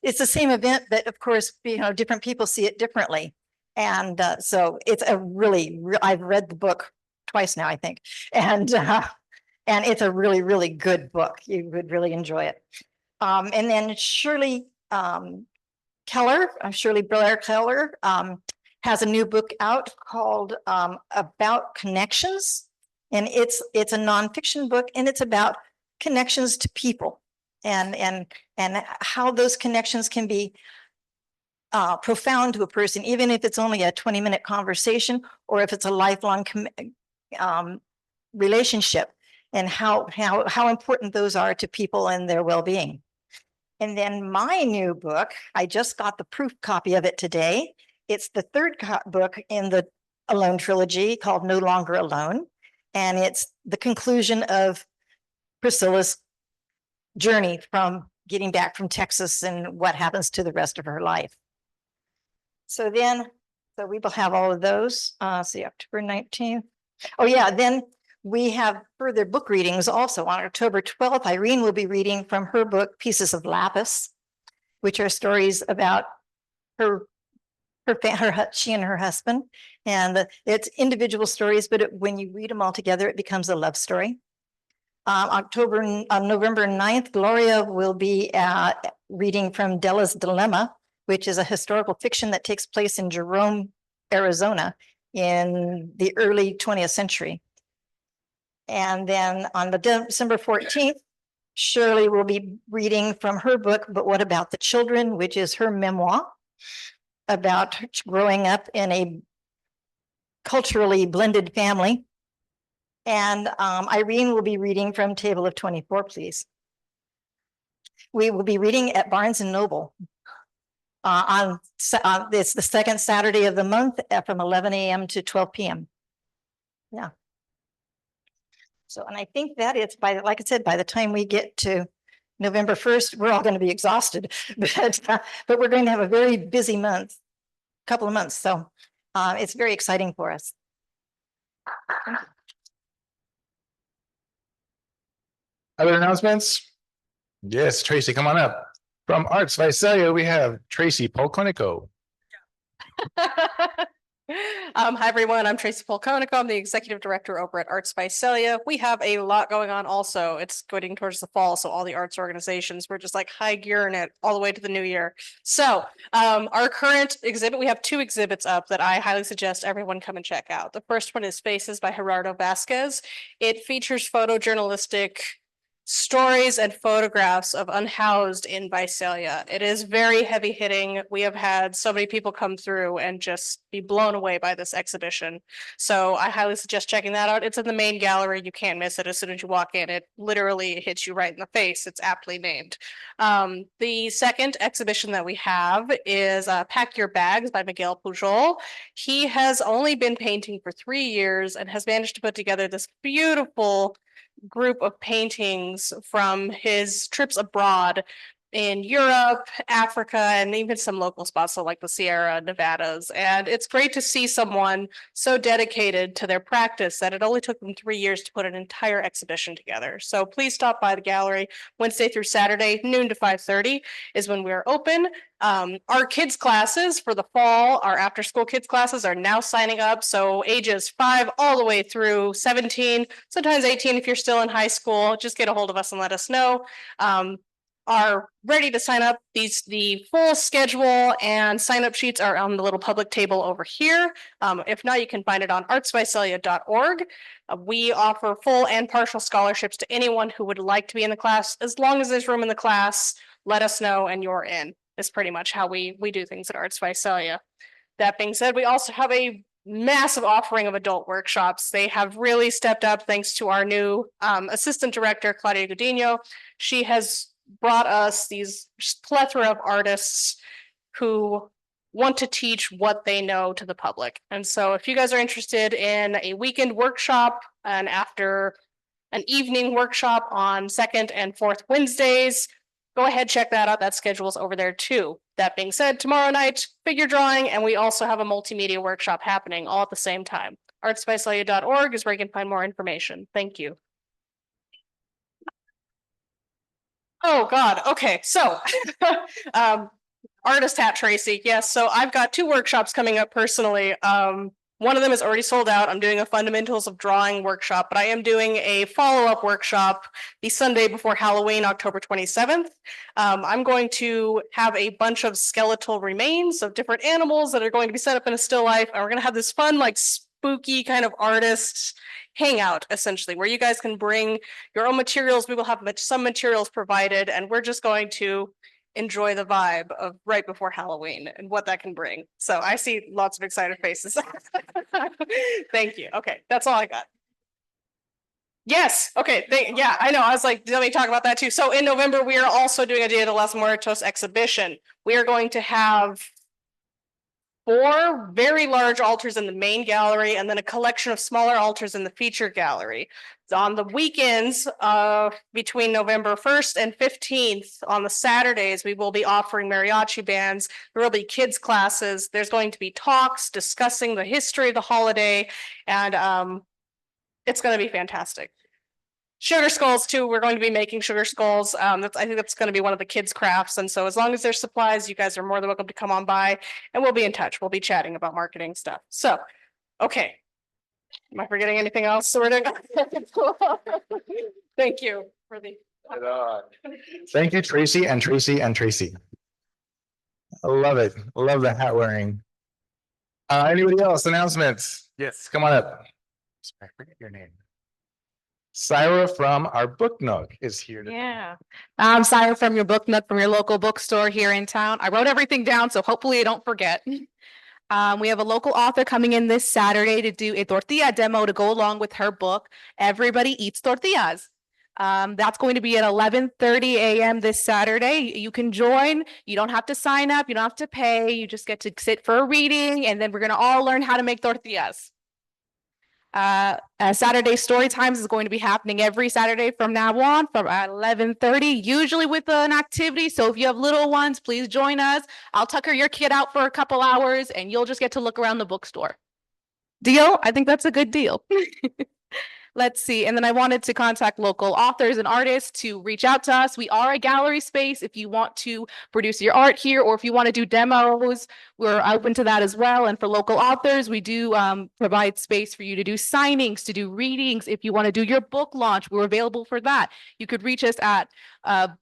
it's the same event, but of course, you know, different people see it differently. And so it's a really, I've read the book twice now, I think. And it's a really, really good book. You would really enjoy it. And then Shirley Blair Keller has a new book out called About Connections. And it's a nonfiction book, and it's about connections to people and how those connections can be profound to a person, even if it's only a 20-minute conversation, or if it's a lifelong relationship, and how important those are to people and their well-being. And then my new book, I just got the proof copy of it today. It's the third book in the Alone trilogy called No Longer Alone. And it's the conclusion of Priscilla's journey from getting back from Texas and what happens to the rest of her life. So we will have all of those. See, October 19th. Oh yeah, then we have further book readings also. On October 12th, Irene will be reading from her book, Pieces of Lapis, which are stories about she and her husband. And it's individual stories, but when you read them all together, it becomes a love story. November 9th, Gloria will be reading from Della's Dilemma, which is a historical fiction that takes place in Jerome, Arizona in the early 20th century. And then on the December 14th, Shirley will be reading from her book, But What About the Children, which is her memoir about growing up in a culturally blended family. And Irene will be reading from Table of 24, Please. We will be reading at Barnes and Noble it's the second Saturday of the month from 11 a.m. to 12 p.m. Yeah. So, and I think that it's like I said, by the time we get to November 1st, we're all going to be exhausted, but we're going to have a very busy couple of months. So it's very exciting for us. Other announcements? Yes, Tracy, come on up. From Arts Visalia, we have Tracy Polconico. Hi, everyone. I'm Tracy Polconico. I'm the executive director over at Arts Visalia. We have a lot going on also. It's going towards the fall, so all the arts organizations, we're just like high gearing it all the way to the new year. So our current exhibit, we have 2 exhibits up that I highly suggest everyone come and check out. The first one is Faces by Gerardo Vasquez. It features photojournalistic stories and photographs of unhoused in Visalia. It is very heavy hitting. We have had so many people come through and just be blown away by this exhibition. So I highly suggest checking that out. It's in the main gallery. You can't miss it. As soon as you walk in, it literally hits you right in the face. It's aptly named. The second exhibition that we have is Pack Your Bags by Miguel Pujol. He has only been painting for 3 years and has managed to put together this beautiful group of paintings from his trips abroad in Europe, Africa, and even some local spots, so like the Sierra Nevadas. And it's great to see someone so dedicated to their practice that it only took them 3 years to put an entire exhibition together. So please stop by the gallery Wednesday through Saturday, noon to 5:30 is when we're open. Our kids classes for the fall, our after school kids classes are now signing up. So ages 5 all the way through 17, sometimes 18 if you're still in high school, just get a hold of us and let us know. Are ready to sign up. The full schedule and sign up sheets are on the little public table over here. If not, you can find it on artsbycelia.org. We offer full and partial scholarships to anyone who would like to be in the class. As long as there's room in the class, let us know and you're in. Is pretty much how we do things at Arts by Celia. That being said, we also have a massive offering of adult workshops. They have really stepped up thanks to our new assistant director, Claudia Godinho. She has brought us these plethora of artists who want to teach what they know to the public. And so if you guys are interested in a weekend workshop and after an evening workshop on second and fourth Wednesdays, go ahead, check that out. That schedule's over there too. That being said, tomorrow night, figure drawing, and we also have a multimedia workshop happening all at the same time. artsbycelia.org is where you can find more information. Thank you. Oh God, okay, so artist hat Tracy, yes, so I've got 2 workshops coming up personally. One of them is already sold out. I'm doing a fundamentals of drawing workshop, but I am doing a follow-up workshop the Sunday before Halloween, October 27th. I'm going to have a bunch of skeletal remains of different animals that are going to be set up in a still life, and we're gonna have this fun, like spooky kind of artist hangout, essentially, where you guys can bring your own materials. We will have some materials provided, and we're just going to enjoy the vibe of right before Halloween and what that can bring. So I see lots of excited faces. Thank you. Okay, that's all I got. Yes, okay, yeah, I know. I was like, let me talk about that too. So in November, we are also doing a Dia de los Muertos exhibition. We are going to have 4 very large altars in the main gallery and then a collection of smaller altars in the feature gallery. On the weekends between November 1st and 15th, on the Saturdays, we will be offering mariachi bands. There will be kids classes. There's going to be talks discussing the history of the holiday, and it's going to be fantastic. Sugar skulls too. We're going to be making sugar skulls. I think that's going to be one of the kids' crafts. And so as long as there's supplies, you guys are more than welcome to come on by and we'll be in touch. We'll be chatting about marketing stuff. So, okay. Am I forgetting anything else? So we're doing. Thank you for the. Thank you, Tracy and Tracy and Tracy. I love it. I love the hat wearing. Anybody else? Announcements? Yes, come on up. I forget your name. Syra from our Book Nook is here. Yeah, I'm Syra from your Book Nook, from your local bookstore here in town. I wrote everything down, so hopefully I don't forget. We have a local author coming in this Saturday to do a tortilla demo to go along with her book, Everybody Eats Tortillas. That's going to be at 11:30 a.m. this Saturday. You can join. You don't have to sign up. You don't have to pay. You just get to sit for a reading, and then we're going to all learn how to make tortillas. Saturday story times is going to be happening every Saturday from now on from 11:30, usually with an activity. So if you have little ones, please join us. I'll tucker your kid out for a couple hours and you'll just get to look around the bookstore. Deal? I think that's a good deal. Let's see. And then I wanted to contact local authors and artists to reach out to us. We are a gallery space. If you want to produce your art here, or if you want to do demos, we're open to that as well. And for local authors, we do provide space for you to do signings, to do readings. If you want to do your book launch, we're available for that. You could reach us at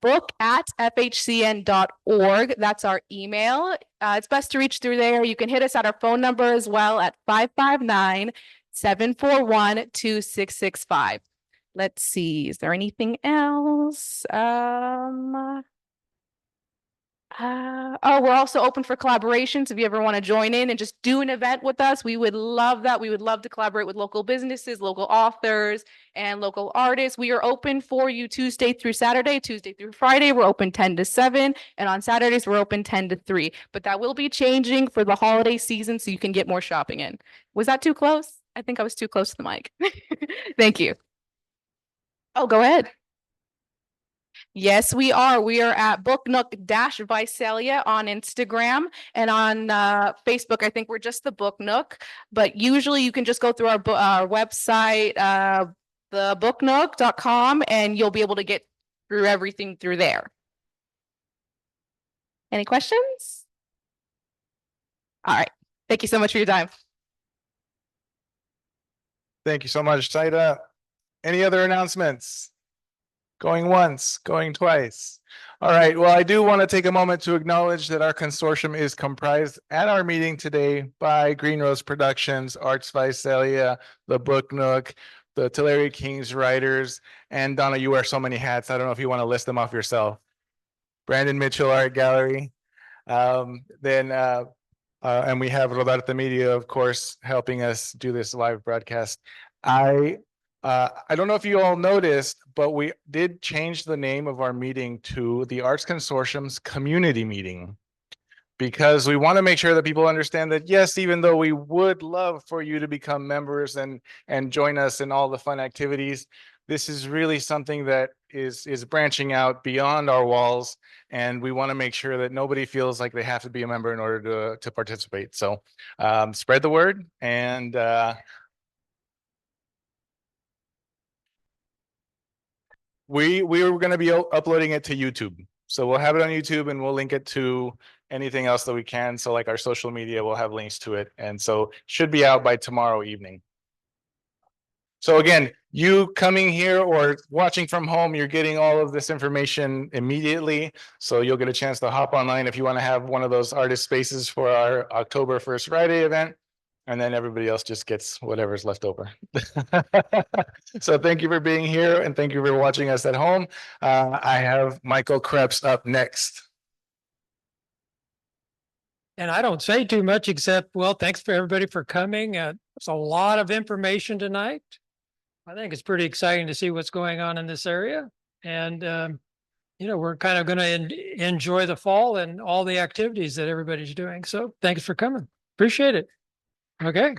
book@fhcn.org. That's our email. It's best to reach through there. You can hit us at our phone number as well at 559-741-2665. let's see, is there anything else? Oh, we're also open for collaborations. If you ever want to join in and just do an event with us, we would love that. We would love to collaborate with local businesses, local authors, and local artists. We are open for you Tuesday through Saturday, Tuesday through Friday. We're open 10 to 7, and on Saturdays, we're open 10 to 3. But that will be changing for the holiday season so you can get more shopping in. Was that too close? I think I was too close to the mic. Thank you. Oh, go ahead. Yes, we are. We are at Book Nook Visalia on Instagram, and on Facebook. I think we're just the Book Nook, but usually you can just go through our website, thebooknook.com, and you'll be able to get through everything through there. Any questions? All right. Thank you so much for your time. Thank you so much, Saida. Any other announcements? Going once, going twice. All right, well, I do want to take a moment to acknowledge that our consortium is comprised at our meeting today by Green Rose Productions, Arts Visalia, the Book Nook, the Tulare Kings Writers, and Donna, you wear so many hats. I don't know if you want to list them off yourself. Brandon Mitchell Art Gallery. And we have Rodarte Media, of course, helping us do this live broadcast. I don't know if you all noticed, but we did change the name of our meeting to the Arts Consortium's Community Meeting, because we want to make sure that people understand that, yes, even though we would love for you to become members and join us in all the fun activities, this is really something that is branching out beyond our walls, and we want to make sure that nobody feels like they have to be a member in order to participate. So spread the word, and we were going to be uploading it to YouTube. So we'll have it on YouTube, and we'll link it to anything else that we can. So like our social media, we'll have links to it. And so should be out by tomorrow evening. So again, you coming here or watching from home, you're getting all of this information immediately. So you'll get a chance to hop online if you want to have one of those artist spaces for our October 1st Friday event. And then everybody else just gets whatever's left over. So thank you for being here, and thank you for watching us at home. I have Michael Krebs up next. And I don't say too much except, well, thanks for everybody for coming. There's a lot of information tonight. I think it's pretty exciting to see what's going on in this area. And, we're kind of going to enjoy the fall and all the activities that everybody's doing. So thanks for coming. Appreciate it. Okay.